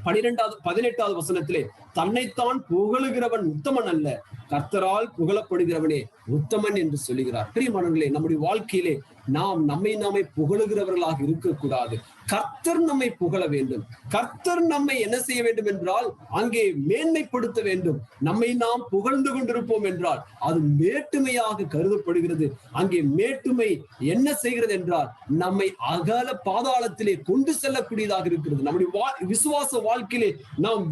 18வது வசனத்திலே, தன்னைத்தான் புகழுகிறவன் உத்தமன் அல்ல, கர்த்தரால் புகழப்படுகிறவனே உத்தமன் என்று சொல்லுகிறார். பிரியமானவர்களே, நம்முடைய வாழ்க்கையிலே நாம் நம்மை புகழுகிறவர்களாக இருக்கக்கூடாது. கர்த்தர் நம்மை புகழ வேண்டும். கர்த்தர் நம்மை என்ன செய்ய வேண்டும் என்றால் அங்கே மேன்மைப்படுத்த வேண்டும். நம்மை நாம் புகழ்ந்து கொண்டிருப்போம் என்றால் அது மேட்டுமையாக கருதப்படுகிறது. அங்கே மேட்டுமை என்ன செய்கிறது என்றால் நம்மை அகல பாதாளத்திலே கொண்டு செல்லக்கூடியதாக இருக்கிறது. நம்முடைய விசுவாச வாழ்க்கையிலே நாம்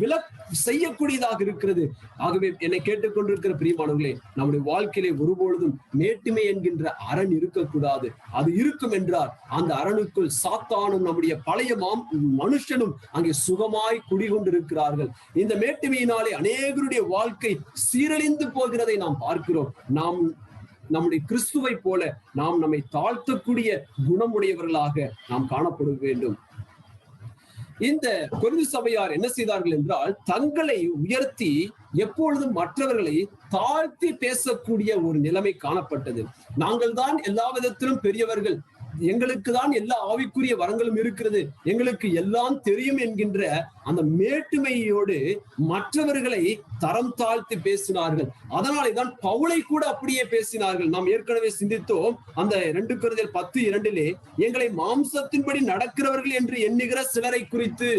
செய்யக்கூடியதாக இருக்கிறது. ஆகவே என்னை கேட்டுக்கொண்டிருக்கிற பிரியமானவர்களே, நம்முடைய வாழ்க்கையிலே ஒருபொழுதும் மேட்டுமை என்கின்ற அரண் இருக்கக்கூடாது. அது இருக்கும் என்றால் அந்த அரணுக்குள் சாத்தானும் நம்முடைய பழைய மனுஷனும் அங்கே சுகமாய் குடிகொண்டிருக்கிறார்கள். இந்த மேட்டுமையினாலே அநேகருடைய வாழ்க்கை சீரழிந்து போகிறதை நாம் பார்க்கிறோம். நாம் நம்முடைய கிறிஸ்துவை போல நாம் நம்மை தாழ்த்தக்கூடிய குணமுடையவர்களாக நாம் காணப்பட வேண்டும். இந்த கொரிந்து சபையார் என்ன செய்தார்கள் என்றால் தங்களை உயர்த்தி எப்பொழுதும் மற்றவர்களை தாழ்த்தி பேசக்கூடிய ஒரு நிலைமை காணப்பட்டது. நாங்கள் தான் எல்லா விதத்திலும் பெரியவர்கள், எங்களுக்கு தான் எல்லா ஆவிக்குரிய வரங்களும் இருக்கிறது, எங்களுக்கு எல்லாம் தெரியும் என்கின்ற அந்த மேட்டுமையோடு மற்றவர்களை தரம் தாழ்த்தி பேசினார்கள். அதனாலே தான் பவுலை கூட அப்படியே பேசினார்கள். நாம் ஏற்கனவே சிந்தித்தோம் அந்த 2 கொரிந்தியர் 10:2 எங்களை மாம்சத்தின்படி நடக்கிறவர்கள் என்று எண்ணுகிற சிலரை குறித்து.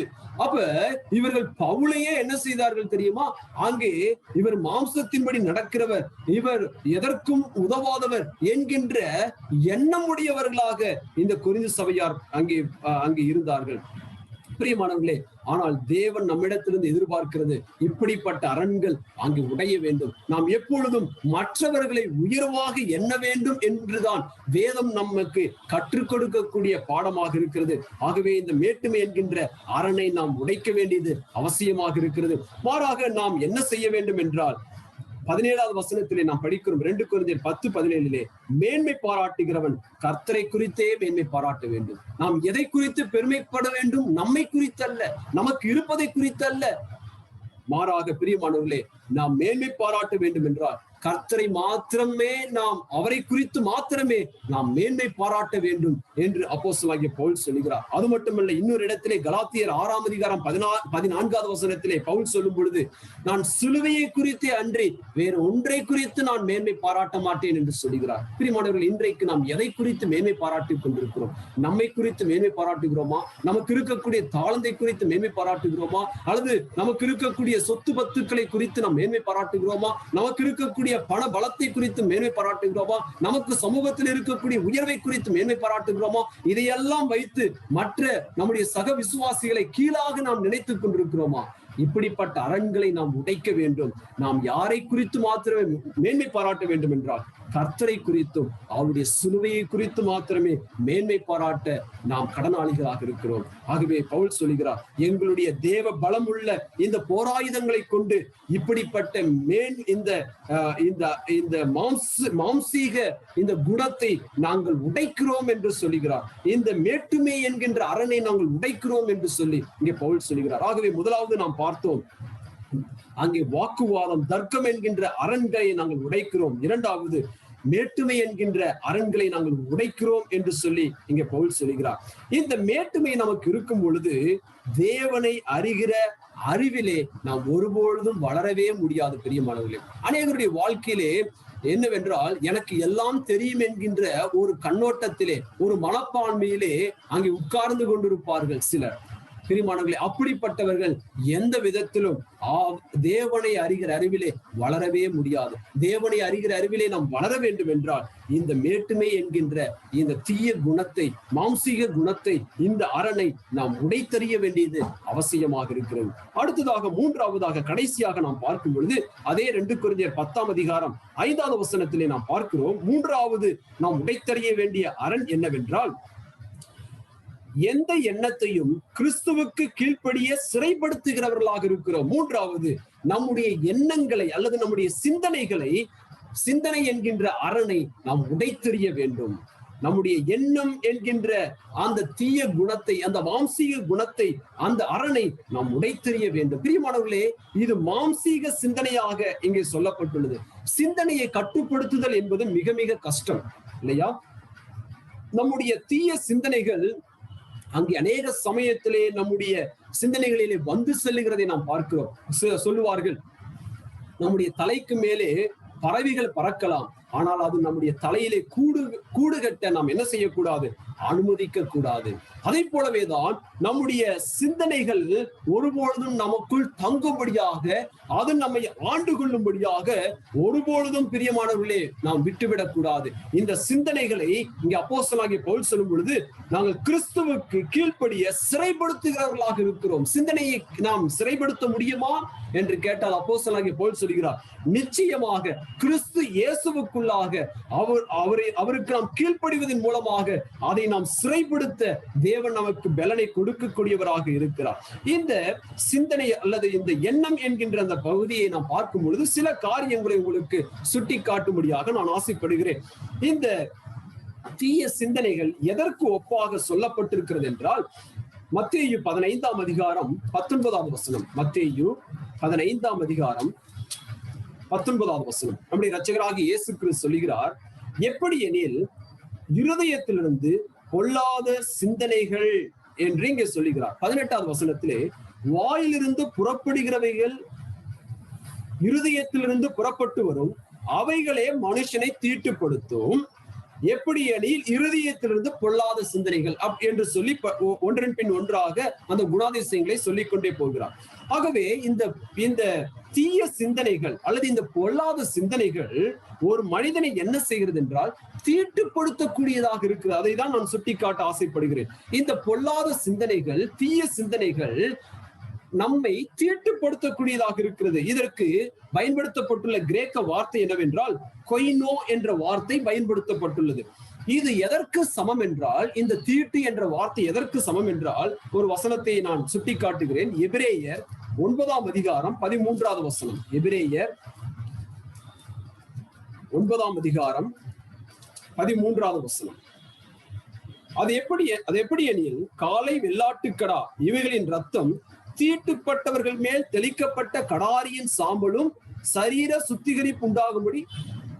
அப்ப இவர்கள் பவுலையே என்ன செய்தார்கள் தெரியுமா? அங்கே இவர் மாம்சத்தின்படி நடக்கிறவர், இவர் எதற்கும் உதவாதவர் என்கின்ற எண்ணம் உடையவர்களாக இந்த கொரிந்து சபையார் அங்கே இருந்தார்கள். பிரியமானவர்களே, ஆனால் தேவன் நம்மிடத்திலிருந்து எதிர்பார்க்கிறது இப்படிப்பட்ட அரண்கள் அங்கு உடைய வேண்டும். நாம் எப்பொழுதும் மற்றவர்களை உயர்வாக எண்ண வேண்டும் என்றுதான் வேதம் நமக்கு கற்றுக் கொடுக்கக்கூடிய பாடமாக இருக்கிறது. ஆகவே இந்த மேட்டுமை என்கின்ற அரணை நாம் உடைக்க வேண்டியது அவசியமாக இருக்கிறது. மாறாக நாம் என்ன செய்ய வேண்டும் என்றால் 17வது வசனத்திலே நாம் படிக்கிறோம் 2 கொரிந்தியர் 10:17 மேன்மை பாராட்டுகிறவன் கர்த்தரை குறித்தே மேன்மை பாராட்ட வேண்டும். நாம் எதை குறித்து பெருமைப்பட வேண்டும்? நம்மை குறித்தல்ல, நமக்கு இருப்பதை குறித்தல்ல. மாறாக பிரியமானவர்களே, நாம் மேன்மை பாராட்ட வேண்டும் என்றால் கர்த்தரை மாத்திரமே, நாம் அவரை குறித்து மாத்திரமே நாம் மேன்மை பாராட்ட வேண்டும் என்று அப்போஸ்தலனாகிய பவுல் சொல்லுகிறார். அது மட்டுமல்ல, இன்னொரு இடத்திலே கலாத்தியர் 6:14 வசனத்திலே பவுல் சொல்லும் பொழுது, நான் சிலுவையை குறித்தே அன்றி வேறு ஒன்றை குறித்து நான் மேன்மை பாராட்ட மாட்டேன் என்று சொல்லுகிறார். பிரியமானவர்கள், இன்றைக்கு நாம் எதை குறித்து மேன்மை பாராட்டிக் கொண்டிருக்கிறோம்? நம்மை குறித்து மேன்மை பாராட்டுகிறோமா? நமக்கு இருக்கக்கூடிய தாளந்தை குறித்து மேன்மை பாராட்டுகிறோமா? அல்லது நமக்கு இருக்கக்கூடிய சொத்து பத்துக்களை குறித்து நாம் மேன்மை பாராட்டுகிறோமா? நமக்கு இருக்கக்கூடிய பண பலத்தை குறித்து மேன்மை பாராட்டுகிறோமா? நமக்கு சமூகத்தில் இருக்கக்கூடிய உயர்வை குறித்து மேன்மை பாராட்டுகிறோமா? இதையெல்லாம் வைத்து மற்ற நம்முடைய சக விசுவாசிகளை கீழாக நாம் நினைத்துக் கொண்டிருக்கிறோமா? இப்படிப்பட்ட அரண்களை நாம் உடைக்க வேண்டும். நாம் யாரை குறித்து மாத்திரமே மேன்மை பாராட்ட வேண்டும் என்றால் கர்த்தரை குறித்தும் அவருடைய சிலுவையை குறித்து மாத்திரமே மேன்மை பாராட்ட நாம் கடனாளிகளாக இருக்கிறோம். ஆகவே பவுல் சொல்கிறார், எங்களுடைய தேவ பலம் உள்ள இந்த போராயுதங்களை கொண்டு இப்படிப்பட்ட இந்த மாம்சீக இந்த குணத்தை நாங்கள் உடைக்கிறோம் என்று சொல்லுகிறார். இந்த மேட்டுமை என்கின்ற அரணை நாங்கள் உடைக்கிறோம் என்று சொல்லி இங்கே பவுல் சொல்லுகிறார். ஆகவே முதலாவது நாம் பார்த்தோம், அங்கே வாக்குவாதம், தர்க்கம் என்கின்ற அரண்களை நாங்கள் உடைக்கிறோம். இரண்டாவது, மேட்டுமை என்கின்ற அரண்களை நாங்கள் உடைக்கிறோம் என்று சொல்லி இங்கே பவுல் சொல்கிறார். இந்த மேட்டுமை நமக்கு இருக்கும் பொழுது தேவனை அறிகிற அறிவிலே நாம் ஒருபொழுதும் வளரவே முடியாது. பிரியமானவர்களே, அநேகருடைய வாழ்க்கையிலே என்னவென்றால் எனக்கு எல்லாம் தெரியும் என்கின்ற ஒரு கண்ணோட்டத்திலே, ஒரு மனப்பான்மையிலே அங்கே உட்கார்ந்து கொண்டிருப்பார்கள் சிலர். பிரியமானவர்களே, அப்படிப்பட்டவர்கள் எந்த விதத்திலும் தேவனை அறிகிற அறிவிலே வளரவே முடியாது. தேவனை அறிகிற அறிவிலே நாம் வளர வேண்டும் என்றால் இந்த மேட்டுமை என்கின்ற இந்த தீய குணத்தை, மாம்சீக குணத்தை, இந்த அரணை நாம் உடைத்தறிய வேண்டியது அவசியமாக இருக்கிறது. அடுத்ததாக, மூன்றாவதாக, கடைசியாக நாம் பார்க்கும் பொழுது அதே 2 கொரிந்தியர் 10:5 வசனத்திலே நாம் பார்க்கிறோம். மூன்றாவது நாம் உடைத்தறிய வேண்டிய அரண் என்னவென்றால், எந்த எண்ணத்தையும் கிறிஸ்துவுக்கு கீழ்ப்படிய சிறைப்படுத்துகிறவர்களாக இருக்கிறோம். மூன்றாவது, நம்முடைய எண்ணங்களை அல்லது நம்முடைய சிந்தனை என்கின்ற அரணை நாம் உடைத்தெறிய வேண்டும். நம்முடைய எண்ணம் என்கின்ற அந்த தீய குணத்தை, அந்த மாம்சீக குணத்தை, அந்த அரணை நாம் உடைத்தெறிய வேண்டும். பிரியமானவர்களே, இது மாம்சீக சிந்தனையாக இங்கே சொல்லப்பட்டுள்ளது. சிந்தனையை கட்டுப்படுத்துதல் என்பது மிக மிக கஷ்டம் இல்லையா? நம்முடைய தீய சிந்தனைகள் அங்கே அநேக சமயத்திலே நம்முடைய சிந்தனைகளிலே வந்து செல்லுகிறதை நாம் பார்க்கிறோம். சொல்லுவார்கள், நம்முடைய தலைக்கு மேலே பறவைகள் பறக்கலாம், ஆனால் அது நம்முடைய தலையிலே கூடு கட்ட நாம் என்ன செய்யக்கூடாது? அனுமதிக்க கூடாது. அதை போலவேதான் நம்முடைய சிந்தனைகள் ஒருபொழுதும் நமக்குள் தங்கும்படியாக, அது நம்மை ஆண்டு கொள்ளும்படியாக ஒருபொழுதும் பிரியமானவர்களே நாம் விட்டுவிடக் கூடாது. இந்த சிந்தனைகளை இங்கே அப்போஸ்தலனாகிய பவுல் சொல்லும் பொழுது, நாங்கள் கிறிஸ்துவுக்கு கீழ்ப்படிய சிறைப்படுத்துகிறவர்களாக இருக்கிறோம். சிந்தனையை நாம் சிறைப்படுத்த முடியுமா என்று கேட்டால் அப்போஸ்தலனாகிய பவுல் சொல்கிறார், நிச்சயமாக கிறிஸ்து இயேசுவுக்குள்ளாக அவருக்கு நாம் கீழ்ப்படிவதன் மூலமாக அதை நாம் சிறைப்படுத்த தேவன் நமக்கு பலனை கொடுக்கக்கூடியவராக இருக்கிறார். இந்த சிந்தனை அல்லது இந்த எண்ணம் என்கின்ற அந்த பகுதியை நாம் பார்க்கும் பொழுது சில காரியங்களை உங்களுக்கு சுட்டி காட்டும்படியாக நான் ஆசைப்படுகிறேன். இந்த தீய சிந்தனைகள் எதற்கு ஒப்பாக சொல்லப்பட்டிருக்கிறது என்றால், மத்தேயு 15:19 வசனம். மத்தேயு 15:19 நம்முடைய இரட்சகராகிய இயேசு கிறிஸ்து சொல்லுகிறார், எப்படி எனில் இருதயத்திலிருந்து பொல்லாத சிந்தனைகள் என்று இங்கே சொல்லுகிறார். 18வது வசனத்திலே வாயிலிருந்து புறப்படுகிறவைகள் இருதயத்திலிருந்து புறப்பட்டு வரும், அவைகளே மனுஷனை தீட்டுப்படுத்தும். எப்படி எனில் இருதயத்திலிருந்து பொல்லாத சிந்தனைகள் என்று சொல்லி ஒன்றன் பின் ஒன்றாக அந்த குணாதிசயங்களை சொல்லிக் கொண்டே போகிறார். ஆகவே இந்த தீய சிந்தனைகள் அல்லது இந்த பொல்லாத சிந்தனைகள் ஒரு மனிதனை என்ன செய்கிறது என்றால் தீட்டுப்படுத்தக்கூடியதாக இருக்கிறது. அதை தான் நான் சுட்டிக்காட்ட ஆசைப்படுகிறேன். இந்த பொல்லாத சிந்தனைகள், தீய சிந்தனைகள் நம்மை தீட்டுப்படுத்தக்கூடியதாக இருக்கிறது. இதற்கு பயன்படுத்தப்பட்டுள்ள கிரேக்க வார்த்தை என்னவென்றால் கொய்னோ என்ற வார்த்தை பயன்படுத்தப்பட்டுள்ளது. இது எதற்கு சமம் என்றால், இந்த தீட்டு என்ற வார்த்தை எதற்கு சமம் என்றால், ஒரு வசனத்தை நான் சுட்டிக்காட்டுகிறேன். எபிரேயர் 9ஆம் அதிகாரம் 13வது வசனம். எபிரேயர் 9ஆம் அதிகாரம் 13வது வசனம். அது எப்படி எனில், காளை வெள்ளாட்டுக்கடா இவைகளின் ரத்தம் தீட்டுப்பட்டவர்கள் மேல் தெளிக்கப்பட்ட கடாரியின் சாம்பலும் சரீர சுத்திகரிப்பு உண்டாகும்படி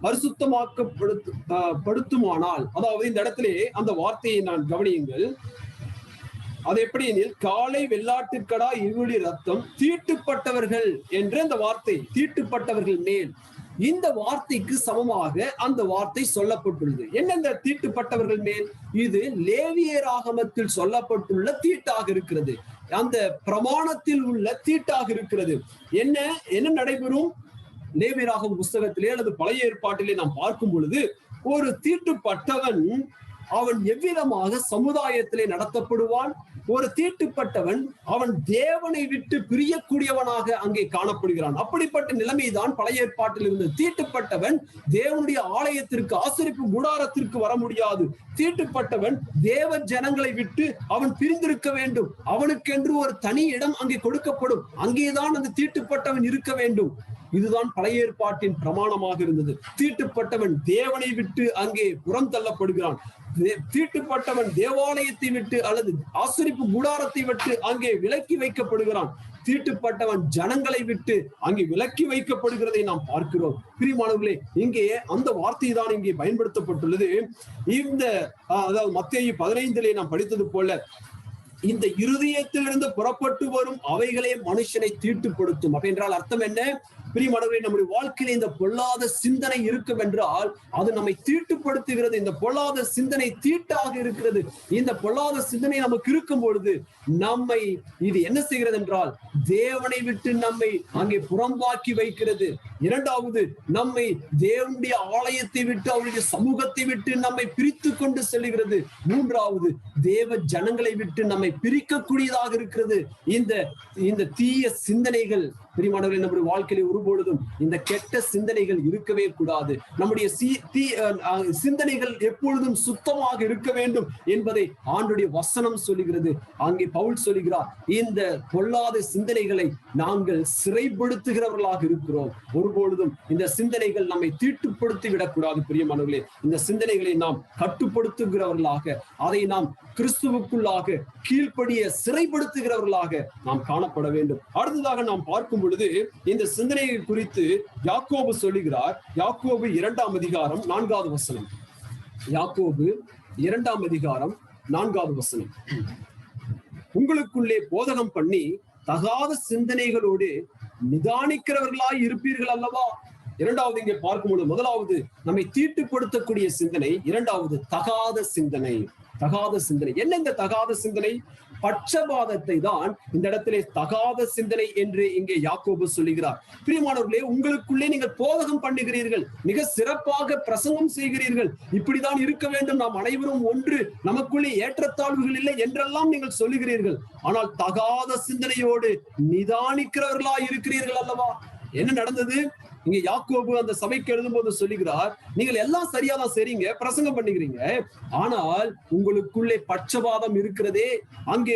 பரிசுத்தமாக்கப்படுத்துமானால், அதாவது இந்த இடத்திலே அந்த வார்த்தையை நான் கவனியுங்கள். அது எப்படி எனில், காளை வெள்ளாட்டுக்கடா இவளுடைய ரத்தம் தீட்டுப்பட்டவர்கள் என்ற அந்த வார்த்தை, தீட்டுப்பட்டவர்கள் மேல், இந்த வார்த்தைக்கு சமமாக அந்த வார்த்தை சொல்லப்பட்டுள்ளது. என்ன இந்த தீட்டுப்பட்டவர்கள் மேல்? இது லேவியராகமத்தில் சொல்லப்பட்டுள்ள தீட்டாக இருக்கிறது. அந்த பிரமாணத்தில் உள்ள தீட்டாக இருக்கிறது. என்ன நடைபெறும்? லேவியராகம புஸ்தகத்திலே அல்லது பழைய ஏற்பாட்டிலே நாம் பார்க்கும் பொழுது, ஒரு தீட்டுப்பட்டவன் அவன் எவ்விதமாக சமுதாயத்திலே நடத்தப்படுவான்? ஒரு தீட்டுப்பட்டவன் அவன் தேவனை விட்டு பிரியக்கூடியவனாக அங்கே காணப்படுகிறான். அப்படிப்பட்ட நிலைமைதான் பழைய ஏற்பாட்டில் இருந்தது. தீட்டுப்பட்டவன் தேவனுடைய ஆலயத்திற்கு, ஆசரிப்பு கூடாரத்திற்கு வர முடியாது. தீட்டுப்பட்டவன் தேவ ஜனங்களை விட்டு அவன் பிரிந்திருக்க வேண்டும். அவனுக்கென்று ஒரு தனி இடம் அங்கே கொடுக்கப்படும். அங்கேதான் அந்த தீட்டுப்பட்டவன் இருக்க வேண்டும். இதுதான் பழைய ஏற்பாட்டின் பிரமாணமாக இருந்தது. தீட்டுப்பட்டவன் தேவனை விட்டு அங்கே புறம் தள்ளப்படுகிறான். தீட்டுப்பட்டவன் தேவாலயத்தை விட்டு அல்லது ஆசரிப்பு கூடாரத்தை விட்டு அங்கே விலக்கி வைக்கப்படுகிறான். தீட்டுப்பட்டவன் ஜனங்களை விட்டு அங்கே விலக்கி வைக்கப்படுகிறதை நாம் பார்க்கிறோம். பிரியமானவர்களே, இங்கே அந்த வார்த்தை தான் இங்கே பயன்படுத்தப்பட்டுள்ளது. அதாவது மத்தேயு 15 நாம் படித்தது போல, இந்த இருதயத்திலிருந்து புறப்பட்டு வரும் அவைகளே மனுஷனை தீட்டுப்படுத்தும். அப்ப என்றால் அர்த்தம் என்ன? பிரியமானவர்களே, நம்முடைய வாழ்க்கையில இந்த பொல்லாத சிந்தனை இருக்கும் என்றால் அது நம்மை தீட்டுப்படுத்துகிறது. இந்த பொல்லாத சிந்தனை தீட்டாக இருக்கிறது. இந்த பொல்லாத சிந்தனை நமக்கு இருக்கும் பொழுது நம்மை இது என்ன செய்கிறது என்றால் தேவனை விட்டு நம்மை அங்கே புறம்பாக்கி வைக்கிறது. இரண்டாவது, நம்மை தேவனுடைய ஆலயத்தை விட்டு, அவருடைய சமூகத்தை விட்டு நம்மை பிரித்து கொண்டு செல்கிறது. மூன்றாவது, தேவ ஜனங்களை விட்டு நம்மை பிரிக்கக்கூடியதாக இருக்கிறது. இந்த தீய சிந்தனைகள் பிரியமானவர்களே, நம்முடைய வாழ்க்கையில ஒருபொழுதும் இந்த கெட்ட சிந்தனைகள் இருக்கவே கூடாது. நம்முடைய சிந்தனைகள் எப்பொழுதும் சுத்தமாக இருக்க வேண்டும் என்பதை ஆண்டவருடைய வசனம் சொல்லுகிறது. அங்கே பவுல் சொல்லுகிறார், இந்த பொல்லாத சிந்தனைகளை நாங்கள் சிறைப்படுத்துகிறவர்களாக இருக்கிறோம். ஒருபொழுதும் இந்த சிந்தனைகள் நம்மை தீட்டுப்படுத்தி விடக்கூடாது. பிரியமானவர்களே, இந்த சிந்தனைகளை நாம் கட்டுப்படுத்துகிறவர்களாக, அதை நாம் கிறிஸ்துவுக்குள்ளாக கீழ்ப்படிய சிறைப்படுத்துகிறவர்களாக நாம் காணப்பட வேண்டும். அடுத்ததாக நாம் பார்க்கும் பொழுது இந்த சிந்தனையை குறித்து யாக்கோபு சொல்லுகிறார். யாக்கோபு 2ஆம் அதிகாரம் 4வது வசனம். யாக்கோபு 2ஆம் அதிகாரம் 4வது வசனம். உங்களுக்குள்ளே போதகம் பண்ணி தகாத சிந்தனைகளோடு நிதானிக்கிறவர்களாய் இருப்பீர்கள் அல்லவா? இரண்டாவது இங்கே பார்க்கும் பொழுது, முதலாவது நம்மை தீட்டுப்படுத்தக்கூடிய சிந்தனை, இரண்டாவது தகாத சிந்தனை. தகாத சிந்தனை என்ன? இந்த தகாத சிந்தனை பட்சபாதத்தை தான் இந்த இடத்திலே தகாத சிந்தனை என்று இங்கே யாக்கோபு சொல்லுகிறார். பிரியமானவர்களே, உங்களுக்குள்ளே நீங்கள் போதகம் பண்ணுகிறீர்கள், மிக சிறப்பாக பிரசங்கம் செய்கிறீர்கள், இப்படிதான் இருக்க வேண்டும், நாம் அனைவரும் ஒன்று, நமக்குள்ளே ஏற்றத்தாழ்வுகள் இல்லை என்றெல்லாம் நீங்கள் சொல்லுகிறீர்கள். ஆனால் தகாத சிந்தனையோடு நிதானிக்கிறவர்களாய் இருக்கிறீர்கள் அல்லவா? என்ன நடந்தது? இங்க யாக்கோபு அந்த சபைக்கு எழுதும்போது சொல்லுகிறார், நீங்கள் எல்லாம் சரியாதான் செய்றீங்க, பிரசங்கம் பண்ணுகிறீங்க, ஆனால் உங்களுக்குள்ளே பட்சபாதம் இருக்கிறதே. அங்கே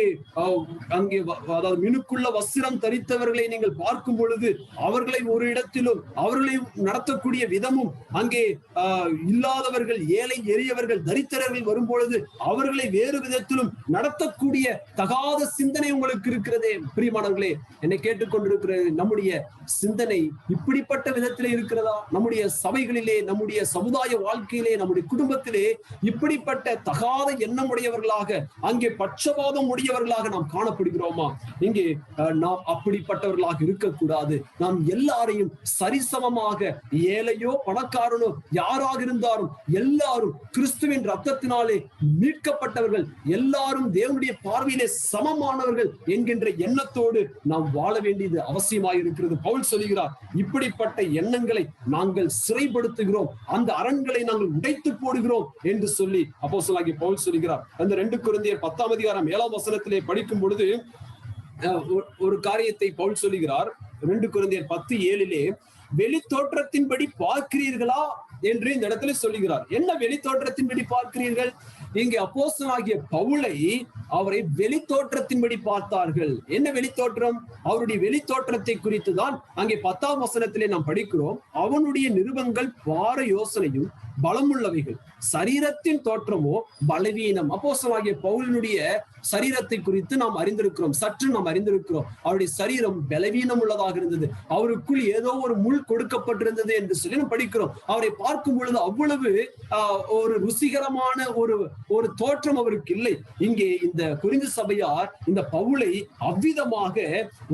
அதாவது மினுக்குள்ள வஸ்திரம் தரித்தவர்களை நீங்கள் பார்க்கும் பொழுது அவர்களை ஒரு இடத்திலும், அவர்களை நடத்தக்கூடிய விதமும், அங்கே இல்லாதவர்கள், ஏழை எளியவர்கள், தரித்திரர்கள் வரும் பொழுது அவர்களை வேறு விதத்திலும் நடத்தக்கூடிய தகாத சிந்தனை உங்களுக்கு இருக்கிறதே. பிரியமானவர்களே, என்னை கேட்டுக்கொண்டிருக்கிற நம்முடைய சிந்தனை இப்படிப்பட்ட விதத்திலே இருக்கிறதா? நம்முடைய சபைகளிலே, நம்முடைய சமுதாய வாழ்க்கையிலே, நம்முடைய குடும்பத்திலே இப்படிப்பட்ட தகாத எண்ணம் உடையவர்களாக, அங்கே பட்சபாதம் உடையவர்களாக நாம் காணப்படுகிறோமா? இங்கே நாம் அப்படிப்பட்டவர்களாக இருக்கக்கூடாது. நாம் எல்லாரையும் சரிசமமாக, ஏழையோ பணக்காரனோ யாராக இருந்தாலும் எல்லாரும் கிறிஸ்துவின் ரத்தத்தினாலே மீட்கப்பட்டவர்கள், எல்லாரும் தேவனுடைய பார்வையிலே சமமானவர்கள் என்கின்ற எண்ணத்தோடு நாம் வாழ வேண்டியது அவசியமாக இருக்கிறது. பவுல் சொல்கிறார், இப்படிப்பட்ட எண்ணங்களை நாங்கள் சிறைப்படுத்துகிறோம், அந்த அரண்களை நாங்கள் உடைத்து போடுகிறோம் என்று சொல்லி அப்போஸ்தலனாகிய பவுல் சொல்கிறார். அந்த 2 கொரிந்தியர் 10ஆம் அதிகாரம் 7ஆம் வசனத்திலே படிக்கும் பொழுது ஒரு காரியத்தை பவுல் சொல்லுகிறார். 2 கொரிந்தியர் 10:7 வெளி தோற்றத்தின்படி பார்க்கிறீர்களா என்று இந்த இடத்துல சொல்லுகிறார். என்ன வெளி தோற்றத்தின்படி பார்க்கிறீர்கள்? இங்கே அப்போஸ்தலனாகிய பவுலை அவரை வெளி தோற்றத்தின்படி பார்த்தார்கள். என்ன வெளி தோற்றம்? அவருடைய வெளி தோற்றத்தை குறித்து தான் அங்கே 10ஆம் வசனத்திலே நாம் படிக்கிறோம். அவனுடைய நிருபங்கள் பார யோசனையும் பலமுள்ளவைகள், சரீரத்தின் தோற்றமோ பலவீனம். அப்போஸ்தலனாகிய பவுலினுடைய சரீரத்தை குறித்து நாம் அறிந்திருக்கிறோம், சற்று நாம் அறிந்திருக்கிறோம். அவருடைய சரீரம் பலவீனம் உள்ளதாக இருந்தது, அவருக்குள் ஏதோ ஒரு முள் கொடுக்கப்பட்டிருந்தது என்று சொல்லி நாம் படிக்கிறோம். அவரை பார்க்கும் பொழுது அவ்வளவு ஒரு ருசிகரமான ஒரு தோற்றம் அவருக்கு இல்லை. இங்கே இந்த கொரிந்து சபையார் இந்த பவுலை அவ்விதமாக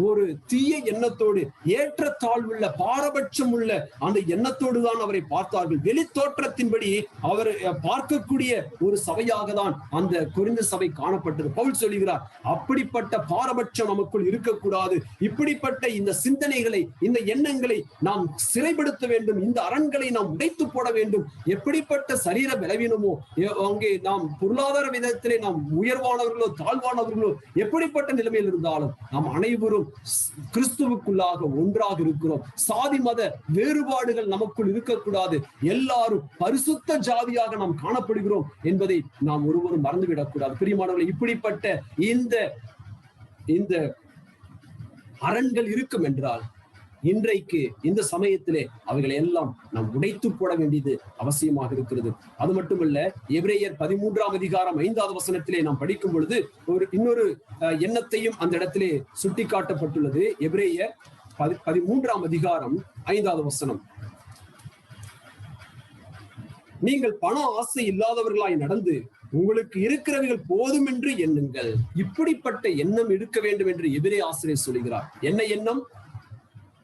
ஒரு தீய எண்ணத்தோடு, ஏற்றத்தாழ்வுள்ள பாரபட்சம் உள்ள அந்த எண்ணத்தோடு தான் அவரை பார்த்தார்கள். வெளி தோற்றத்தின்படி அவர் பார்க்கக்கூடிய ஒரு சபையாக தான் அந்த கொரிந்து சபை காணப்பட்டது. பவுல் சொல்கிறார், அப்படிப்பட்ட பாரபட்சம் நமக்குள் இருக்கக்கூடாது. இப்படிப்பட்ட இந்த சிந்தனைகளை, இந்த எண்ணங்களை நாம் சிறைப்படுத்த வேண்டும். இந்த அரண்களை நாம் உடைத்து போட வேண்டும். எப்படிப்பட்ட சரீர பலவீனமோ, அங்கே நாம் பொருளாதார விதத்திலே நாம் உயர்வானவர்களோ தாழ்வானவர்களோ எப்படிப்பட்ட நிலைமையில் இருந்தாலும் நாம் அனைவரும் கிறிஸ்துவுக்குள்ளாக ஒன்றாக இருக்கிறோம். சாதி மத வேறுபாடுகள் நமக்குள் இருக்கக்கூடாது. எல்லாரும் பரிசுத்த ஜாதியாக நாம் காணப்படுகிறோம் என்பதை நாம் ஒருவரும் மறந்துவிடக் கூடாது. பிரியமானவர்களே, இப்படிப்பட்ட இந்த அரண்கள் இருக்கும் என்றால் இன்றைக்கு இந்த சமயத்திலே அவைகளை எல்லாம் நாம் உடைத்து போட வேண்டியது அவசியமாக இருக்கிறது. அது மட்டுமல்ல, எபிரேயர் 13ஆம் அதிகாரம் 5வது வசனத்திலே நாம் படிக்கும் பொழுது இன்னொரு எண்ணத்தையும் அந்த இடத்திலே சுட்டிக்காட்டப்பட்டுள்ளது. எபிரேயர் 13ஆம் அதிகாரம் 5வது வசனம், நீங்கள் பண ஆசை இல்லாதவர்களாய் நடந்து உங்களுக்கு இருக்கிறவர்கள் போதும் என்று எண்ணுங்கள். இப்படிப்பட்ட எண்ணம் இருக்க வேண்டும் என்று எபிரேய ஆசிரியர் சொல்கிறார். என்ன எண்ணம்?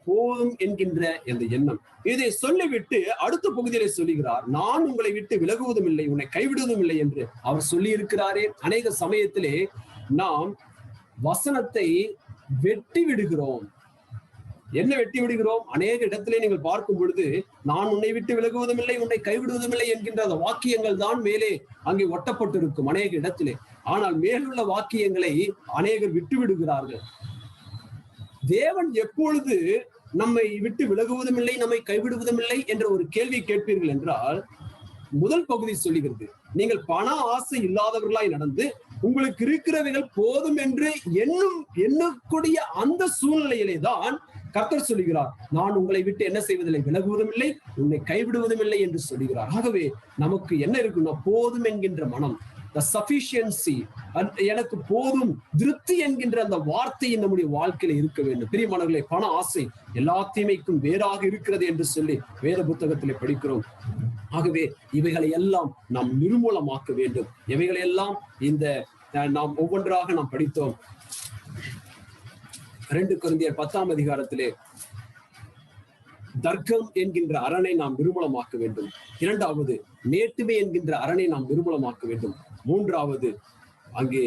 போதும் என்கின்ற இந்த எண்ணம். இதை சொல்லிவிட்டு அடுத்த பகுதியிலே சொல்லுகிறார், நான் உங்களை விட்டு விலகுவதும் இல்லை, உன்னை கைவிடுவதும் இல்லை என்று அவர் சொல்லி இருக்கிறாரே. அநேக சமயத்திலே நாம் வசனத்தை வெட்டி விடுகிறோம். என்ன வெட்டி விடுகிறோம்? அநேக இடத்திலே நீங்கள் பார்க்கும் பொழுது, நான் உன்னை விட்டு விலகுவதும் இல்லை, உன்னை கைவிடுவதும் இல்லை என்கின்ற அந்த வாக்கியங்கள் தான் மேலே அங்கே ஒட்டப்பட்டிருக்கும் அநேக இடத்திலே. ஆனால் மேலுள்ள வாக்கியங்களை அநேகர் விட்டு விடுகிறார்கள். தேவன் எப்பொழுது நம்மை விட்டு விலகுவதும் இல்லை, நம்மை கைவிடுவதும் இல்லை என்ற ஒரு கேள்வி கேட்பீர்கள் என்றால், முதல் பகுதி சொல்லுகிறது, நீங்கள் பண ஆசை இல்லாதவர்களாய் நடந்து உங்களுக்கு இருக்கிறவைகள் போதும் என்று எண்ணக்கூடிய அந்த சூழ்நிலையிலே தான் கர்த்தர் சொல்லுகிறார், நான் உங்களை விட்டு என்ன செய்வதில்லை, விலகுவதும் இல்லை, உன்னை கைவிடுவதும் இல்லை என்று சொல்லுகிறார். ஆகவே நமக்கு என்ன இருக்குன்னா, போதும் என்கின்ற மனம், the sufficiency, எனக்கு போதும், திருப்தி என்கின்ற அந்த வார்த்தையின் நம்முடைய வாழ்க்கையில இருக்க வேண்டும். பிரியமானவர்களே, பண ஆசை எல்லா தீமைக்கும் வேறாக இருக்கிறது என்று சொல்லி வேத புத்தகத்திலே படிக்கிறோம். ஆகவே இவைகளை எல்லாம் நாம் நிர்மூலமாக்க வேண்டும். இவைகளை எல்லாம் இந்த நாம் ஒவ்வொன்றாக நாம் படித்தோம். 2 கொரிந்தியர் 10ஆம் அதிகாரத்திலே தர்க்கம் என்கின்ற அரணை நாம் நிர்மூலமாக்க வேண்டும். 2வது மேட்டுமை என்கின்ற அரணை நாம் நிர்மூலமாக்க வேண்டும். 3வது அங்கே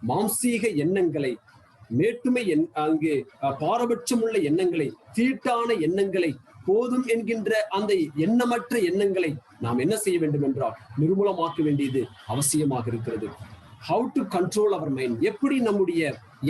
மாம்சீக எண்ணங்களை, மேட்டுமை அங்கே பாரபட்சம் உள்ள எண்ணங்களை, தீட்டான எண்ணங்களை, போதும் என்கின்ற அந்த எண்ணமற்ற எண்ணங்களை நாம் என்ன செய்ய வேண்டும் என்றால் நிர்மூலமாக்க வேண்டியது அவசியமாக இருக்கிறது. How to control our mind, எப்படி நம்முடைய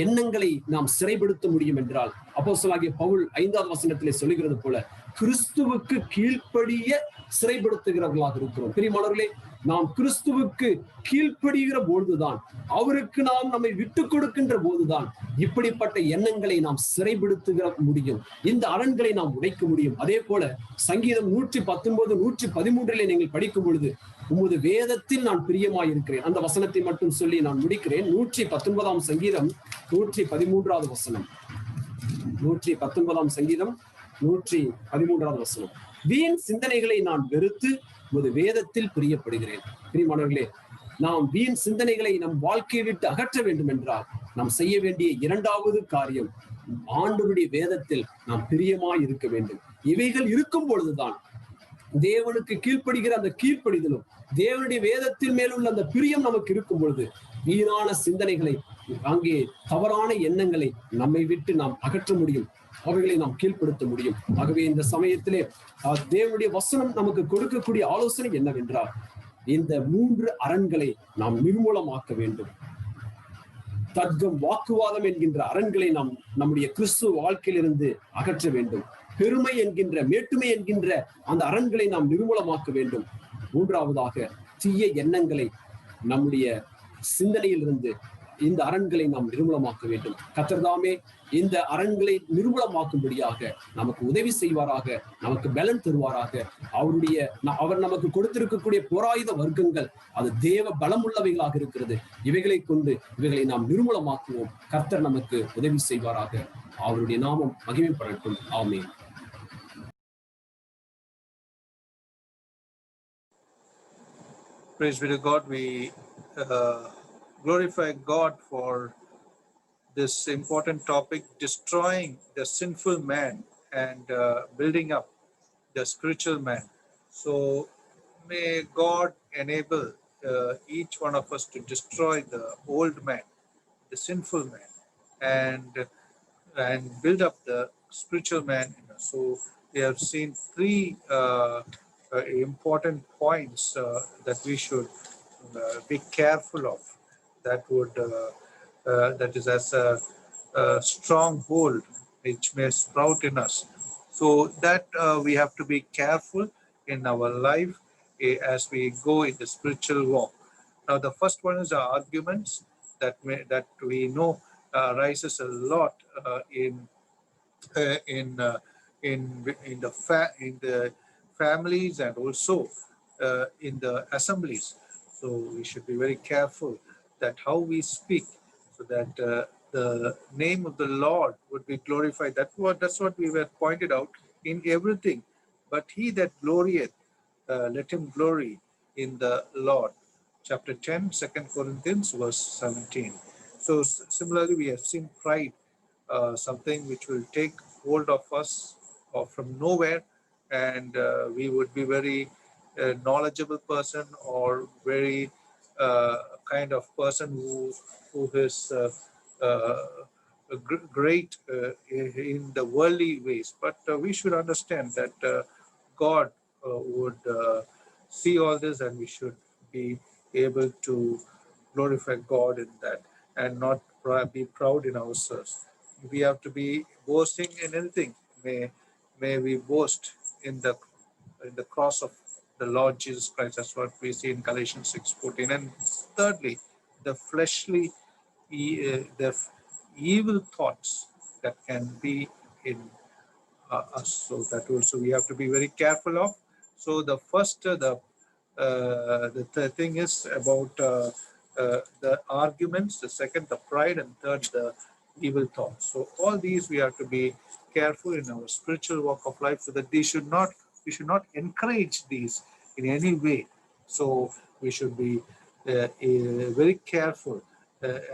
எண்ணங்களை நாம் சிறைப்படுத்த முடியும் என்றால், அப்போஸ்தலனாகிய பவுல் 5வது வசனத்திலே சொல்லுகிறது போல, கிறிஸ்துவுக்கு கீழ்ப்படிய சிறைப்படுத்துகிறவர்களாக இருக்கிறோம். பிரியமானவர்களே, நாம் கிறிஸ்துவுக்கு கீழ்ப்படுகிற போதுதான், அவருக்கு நாம் நம்மை விட்டு கொடுக்கின்ற போதுதான் இப்படிப்பட்ட எண்ணங்களை நாம் சிறைப்படுத்துகிற முடியும். இந்த அரண்களை நாம் உடைக்க முடியும். அதே போல சங்கீதம் 119, 113 நீங்கள் படிக்கும் பொழுது, உமது வேதத்தில் நான் பிரியமாய் இருக்கிறேன், அந்த வசனத்தை மட்டும் சொல்லி நான் முடிக்கிறேன். 119ஆம் சங்கீதம் 113வது வசனம். 119ஆம் சங்கீதம் 113வது வசனம். வீண் சிந்தனைகளை நான் வெறுத்து உமது வேதத்தில் பிரியப்படுகிறேன். பிரியமானவர்களே, நாம் வீண் சிந்தனைகளை நம் வாழ்க்கையை விட்டு அகற்ற வேண்டும் என்றால் நாம் செய்ய வேண்டிய இரண்டாவது காரியம் ஆண்டவருடைய வேதத்தில் நாம் பிரியமாய் இருக்க வேண்டும். இவைகள் இருக்கும் பொழுதுதான் தேவனுக்கு கீழ்ப்படுகிற அந்த கீழ்ப்படிதலும் தேவனுடைய வேதத்தின் மேலுள்ள அந்த பிரியம் நமக்கு இருக்கும் பொழுது வீணான சிந்தனைகளை, அங்கே தவறான எண்ணங்களை நம்மை விட்டு நாம் அகற்ற முடியும், அவைகளை நாம் கீழ்ப்படுத்த முடியும். ஆகவே இந்த சமயத்திலே தேவனுடைய வசனம் நமக்கு கொடுக்கக்கூடிய ஆலோசனை என்னவென்றால், இந்த 3 அரண்களை நாம் நிர்மூலமாக்க வேண்டும். தர்க்கம், வாக்குவாதம் என்கின்ற அரண்களை நாம் நம்முடைய கிறிஸ்துவ வாழ்க்கையிலிருந்து அகற்ற வேண்டும். பெருமை என்கின்ற, மேட்டுமை என்கின்ற அந்த அரண்களை நாம் நிர்மூலமாக்க வேண்டும். 3வதாக தீய எண்ணங்களை நம்முடைய சிந்தனையிலிருந்து இந்த அரண்களை நாம் நிர்மூலமாக்க வேண்டும். கர்த்தர் தாமே இந்த அரண்களை நிர்மூலமாக்கும்படியாக நமக்கு உதவி செய்வாராக, நமக்கு பலன் தருவாராக. அவர் நமக்கு கொடுத்திருக்கக்கூடிய போராயுத வர்க்கங்கள் அது தேவ பலமுள்ளவைகளாக இருக்கிறது. இவைகளை கொண்டு இவைகளை நாம் நிர்மூலமாக்குவோம். கர்த்தர் நமக்கு உதவி செய்வாராக. அவருடைய நாமம் மகிமைப்படட்டும். ஆமென். Praise be to God. We glorify God for this important topic, destroying the sinful man and building up the spiritual man. So may God enable each one of us to destroy the old man, the sinful man, and build up the spiritual man in us. So we have seen 3 important points that we should be careful of, that is as a stronghold which may sprout in us. So that we have to be careful in our life as we go in the spiritual walk. Now the first one is our arguments that we know arises a lot in the families and also in the assemblies. So we should be very careful that how we speak, so that the name of the Lord would be glorified. That's what we were pointed out in everything. But he that glorieth, let him glory in the Lord. Chapter 10, 2 Corinthians, verse 17. So similarly, we have seen pride, something which will take hold of us from nowhere, and we would be very knowledgeable person or very kind of person who is great in the worldly ways. But we should understand that God would see all this, and we should be able to glorify God in that and not be proud in ourselves. We have to be boasting in anything. May we boast in the cross of the Lord Jesus Christ. That's what we see in Galatians 6:14. And thirdly, the fleshly, the evil thoughts that can be in us. So that also we have to be very careful of. So the first, the thing is about the arguments. The second, the pride, and third, the evil thoughts. So all these we have to be careful in our spiritual walk of life, so that we should not encourage these in any way. So we should be very careful,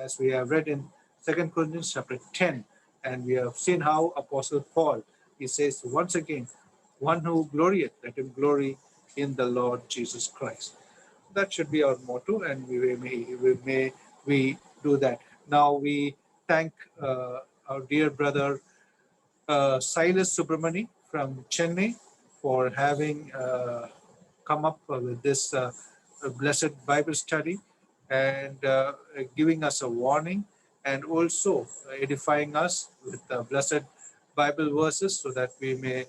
as we have read in 2 Corinthians chapter 10, and we have seen how Apostle Paul, he says once again, one who glorieth, let him glory in the Lord Jesus Christ. That should be our motto, and we do that. Now we thank our dear brother Silas Subramani from Chennai for having come up with this blessed Bible study and giving us a warning, and also edifying us with blessed Bible verses, so that we may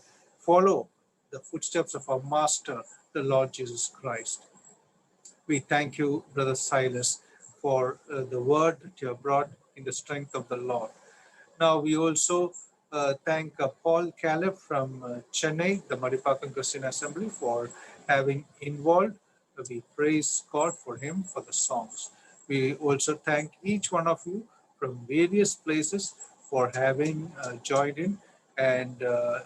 follow the footsteps of our Master, the Lord Jesus Christ. We thank you, Brother Silas, for the word that you have brought in the strength of the Lord. Now we also thank Paul Caleb from Chennai, the Madipakam Christian Assembly, for having involved. We praise God for him for the songs. We also thank each one of you from various places for having joined in and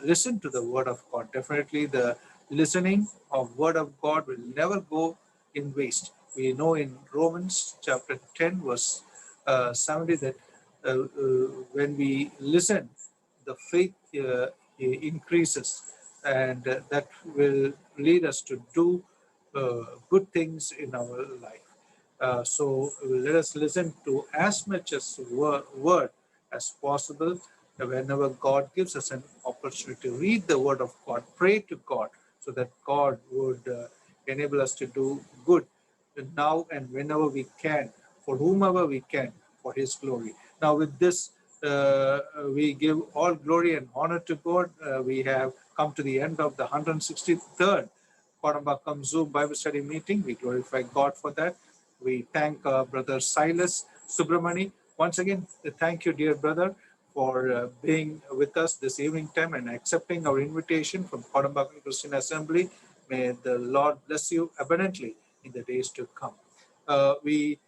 listen to the word of God. Definitely the listening of word of God will never go in waste. We know in Romans chapter 10 verse 70 that when we listen, the faith increases, and that will lead us to do good things in our life. So let us listen to as much as word as possible. Whenever God gives us an opportunity to read the word of God, pray to God, so that God would enable us to do good now and whenever we can, for whomever we can, for His glory. Now, with this, we give all glory and honor to God. We have come to the end of the 163rd Kodambakam Zoom Bible study meeting. We glorify God for that. We thank Brother Silas Subramani. Once again, thank you, dear brother, for being with us this evening time and accepting our invitation from Kodambakam Christian Assembly. May the Lord bless you abundantly in the days to come. We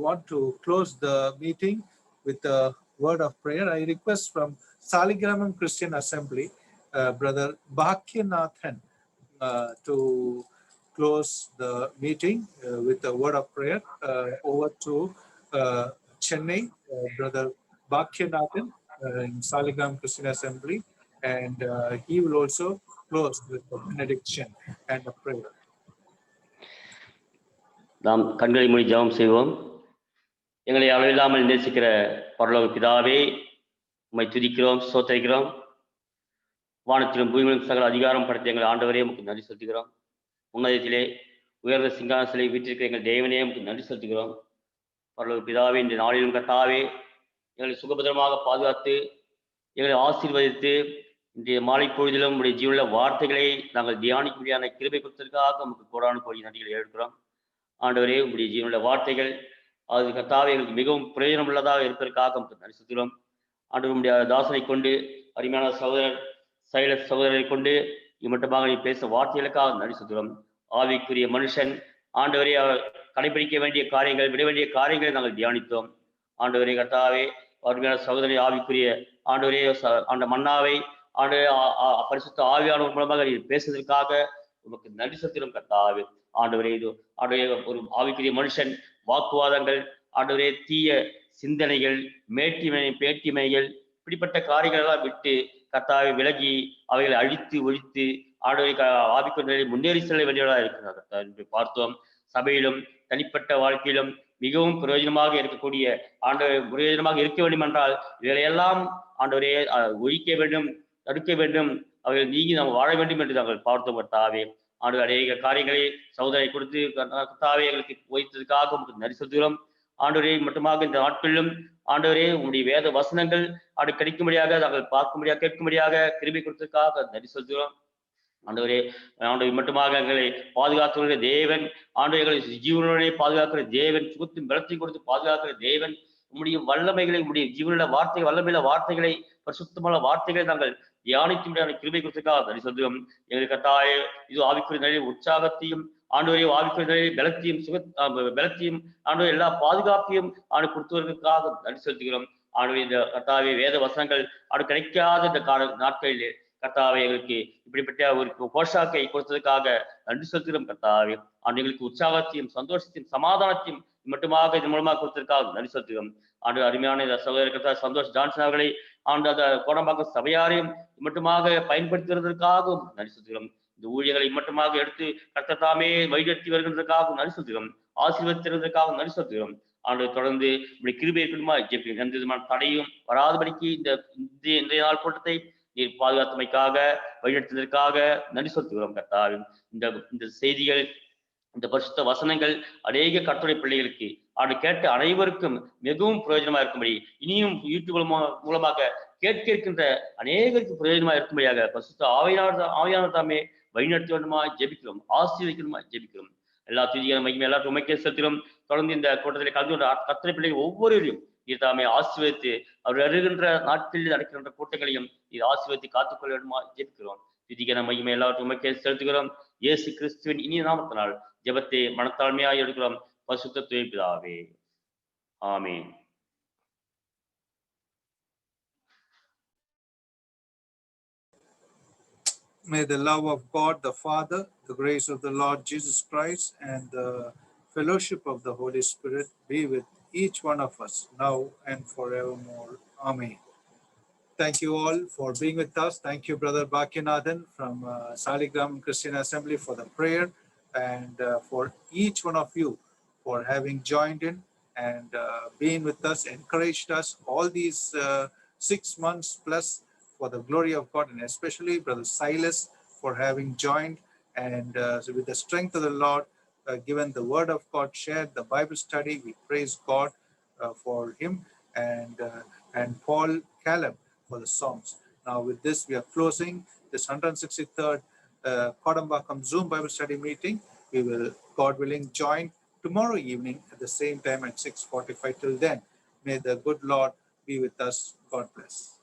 want to close the meeting with a word of prayer. I request from Saligramam Christian Assembly, Brother Bhakyanathan, to close the meeting with a word of prayer. Over to Chennai, Brother Bhakyanathan in Saligramam Christian Assembly, and he will also close with a benediction and a prayer. நாம் கண்களை மூடி ஜெபம் செய்வோம். எங்களை அளவில்லாமல் நேசிக்கிற பரலோக பிதாவே, உம்மை துதிக்கிறோம், ஸ்தோத்திரிக்கிறோம். வானத்திலும் பூமியிலும் சகல அதிகாரம் படைத்த எங்கள் ஆண்டவரே உமக்கு நன்றி செலுத்துகிறோம். உன்னதத்திலே உயர்ந்த சிங்காசனத்திலே வீற்றிருக்கிற எங்கள் தேவனே உமக்கு நன்றி செலுத்துகிறோம். பரலோக பிதாவே, இந்த நாளிலும் கர்த்தாவே எங்களை சுகபத்திரமாக பாதுகாத்து எங்களை ஆசீர்வதித்து இன்றைய மாலை பொழுதிலும் உடைய ஜீவனுள்ள வார்த்தைகளை நாங்கள் தியானிக்க முடியாத கிருபை கொடுத்ததற்காக நமக்கு கோடான கோடி நன்றிகளை எழுக்கிறோம். ஆண்டவரே, உங்களுடைய ஜீவனுள்ள வார்த்தைகள் அது கர்த்தாவே எங்களுக்கு மிகவும் பிரயோஜனம் உள்ளதாக இருப்பதற்காக நமக்கு நன்றி செலுத்துகிறோம். ஆண்டவர் உடைய தாசனை கொண்டு, அருமையான சகோதரர் சைலஸ் சகோதரரை கொண்டு இம்மட்டமாக நீ பேச வார்த்தைகளுக்காக நன்றி செலுத்துகிறோம். ஆவிக்குரிய மனுஷன் ஆண்டவரே கடைபிடிக்க வேண்டிய காரியங்கள், விட வேண்டிய காரியங்களை நாங்கள் தியானித்தோம். ஆண்டவரே கர்த்தாவே, அருமையான சகோதரி ஆவிக்குரிய ஆண்டவரே அந்த மன்னாவை ஆண்டு பரிசுத்த ஆவியானவர் மூலமாக நீ பேசுவதற்காக உமக்கு நன்றி செலுத்துகிறோம் கர்த்தாவே. ஆண்டவரே, இது ஆண்டவரே ஒரு ஆவிக்குரிய மனுஷன் வாக்குவாதங்கள், ஆண்டவரே தீய சிந்தனைகள், பேட்டிமைகள் இப்படிப்பட்ட காரியங்கள் எல்லாம் விட்டு கர்த்தாவை விலகி அவைகளை அழித்து ஒழித்து ஆண்டவரை ஆவிக்குரிய முன்னேறி செல்ல வேண்டியவர்களாக இருக்கிறார் கர்த்தா என்று பார்த்தோம். சபையிலும் தனிப்பட்ட வாழ்க்கையிலும் மிகவும் பிரயோஜனமாக இருக்கக்கூடிய ஆண்டவர் பிரயோஜனமாக இருக்க வேண்டும் என்றால் இவைகளையெல்லாம் ஆண்டவரே ஒழிக்க வேண்டும், தடுக்க வேண்டும், அவைகள் நீங்கி நாம் வாழ வேண்டும் என்று நாங்கள் பார்த்தோம் கர்த்தாவே. ஆண்டு அநேக காரியங்களை சகோதரை கொடுத்து கர்த்தாவே எங்களுக்கு வைத்ததுக்காக உங்களுக்கு நன்றி செலுத்துகிறோம். ஆண்டவரே, மட்டுமாக இந்த நாட்களிலும் ஆண்டவரே உங்களுடைய வேத வசனங்கள் ஆண்டு கிடைக்கும்படியாக நாங்கள் பார்க்கும்படியாக கேட்கும்படியாக கிருபை கொடுத்ததுக்காக நன்றி செலுத்துகிறோம். ஆண்டவரே, ஆண்டவர் மட்டுமாக எங்களை பாதுகாத்துள்ள தேவன், ஆண்டு எங்களை ஜீவனுடைய பாதுகாக்கிற தேவன், சுகத்தின் பலத்தையும் கொடுத்து பாதுகாக்கிற தேவன், உங்களுடைய வல்லமைகளை, உங்களுடைய ஜீவனுள்ள வார்த்தைகள், வல்லமையுள்ள வார்த்தைகளை, பரிசுத்தமான வார்த்தைகளை நாங்கள் தியானித்து முடியாத கிருபை கொடுத்ததுக்காக நன்றி செலுத்துகிறோம். எங்களுக்கு கர்த்தாவே, இது ஆவிக்குரிய நிலையில் உற்சாகத்தையும் ஆண்டவரே ஆவிக்குரிய நிலையில் பலத்தையும் ஆண்டவரே எல்லா பாதுகாப்பையும் ஆண்டு கொடுத்தவர்களுக்காக நன்றி செலுத்துகிறோம். ஆண்டவரே, இந்த கர்த்தாவே வேத வசனங்கள் ஆண்டு கிடைக்காத இந்த நாட்களிலே கர்த்தாவே எங்களுக்கு இப்படிப்பட்ட ஒரு போஷாக்கை கொடுத்ததுக்காக நன்றி செலுத்துகிறோம் கர்த்தாவே. ஆண்டு எங்களுக்கு உற்சாகத்தையும் சந்தோஷத்தையும் சமாதானத்தையும் மட்டுமாக இதன் மூலமாக கொடுத்ததற்காக நன்றி செலுத்துகிறோம். ஆண்டு அருமையான சகோதரர் கர்த்தா சந்தோஷ் ஜான்சன் அவர்களை ஆண்டு அந்த கோடம்பாக்கம் சபையாரையும் மட்டுமாக பயன்படுத்துவதற்காகவும் நன்றி செலுத்துகிறோம். இந்த ஊழியர்களை மட்டுமாக எடுத்து கர்த்தர் தாமே வழிநடத்தி வருகின்றதற்காக நன்றி செலுத்துகிறோம். ஆசீர்வதித்திருந்ததற்காக நன்றி செலுத்துகிறோம். ஆண்டு தொடர்ந்து இப்படி கிருபை இருக்கணுமா ஜெபிக்கிறோம். எந்த விதமான தடையும் வராதபடிக்கு இன்றைய நாள் கூட்டத்தை நீர் பாதுகாத்தமைக்காக வழிநடத்துவதற்காக நன்றி செலுத்துகிறோம் கர்த்தாவே. இந்த செய்திகள், இந்த பரிசுத்த வசனங்கள் அநேக கர்த்தருடைய பிள்ளைகளுக்கு ஆண்டு கேட்ட அனைவருக்கும் மிகவும் பிரயோஜனமா இருக்கும்படி, இனியும் யூடியூப் மூலமாக கேட்க இருக்கின்ற அநேகருக்கு பிரயோஜனமா இருக்கும்படியாக பரிசுத்த ஆவியானவர் தாமே வழிநடத்த வேண்டுமா ஜெபிக்கிறோம். ஆசீர்வதிக்கணுமா ஜெபிக்கிறோம். எல்லா துதியான மகிமை எல்லாரும் உமைக்கே செலுத்தினோம். தொடர்ந்து இந்த கூட்டத்தில் கலந்து கொண்ட கர்த்தருடைய பிள்ளைகள் ஒவ்வொருவரையும் நீர் தாமே ஆசீர்வதித்து அவர் வருகின்ற நாட்களில் நடக்கின்ற கூட்டங்களையும் நீர் ஆசீர்வதித்து காத்துக்கொள்ள வேண்டுமா ஜெபிக்கிறோம். துதிக்கான மகிமை எல்லாவற்றும் உமைக்கே செலுத்துகிறோம். இயேசு கிறிஸ்துவின் இனிய நாமத்தினால் ஜெபத்தை மனத்தாழ்மையாக எடுக்கிறோம். பரிசுத்த பிதாவே, ஆமென். May the love of God the Father, the grace of the Lord Jesus Christ, and the fellowship of the Holy Spirit be with each one of us now and forevermore. Amen. Thank you all for being with us. Thank you, Brother Bhakyanathan from Saligram Christian Assembly for the prayer, and for each one of you for having joined in and been with us, encouraged us all these 6 months plus for the glory of God, and especially Brother Silas for having joined and so with the strength of the Lord, given the word of God, shared the Bible study. We praise God for him and Paul Caleb for the songs. Now with this, we are closing this 163rd Kodambakam Zoom Bible study meeting. We will, God willing, join tomorrow evening at the same time at 6:45. Till then, may the good Lord be with us. God bless.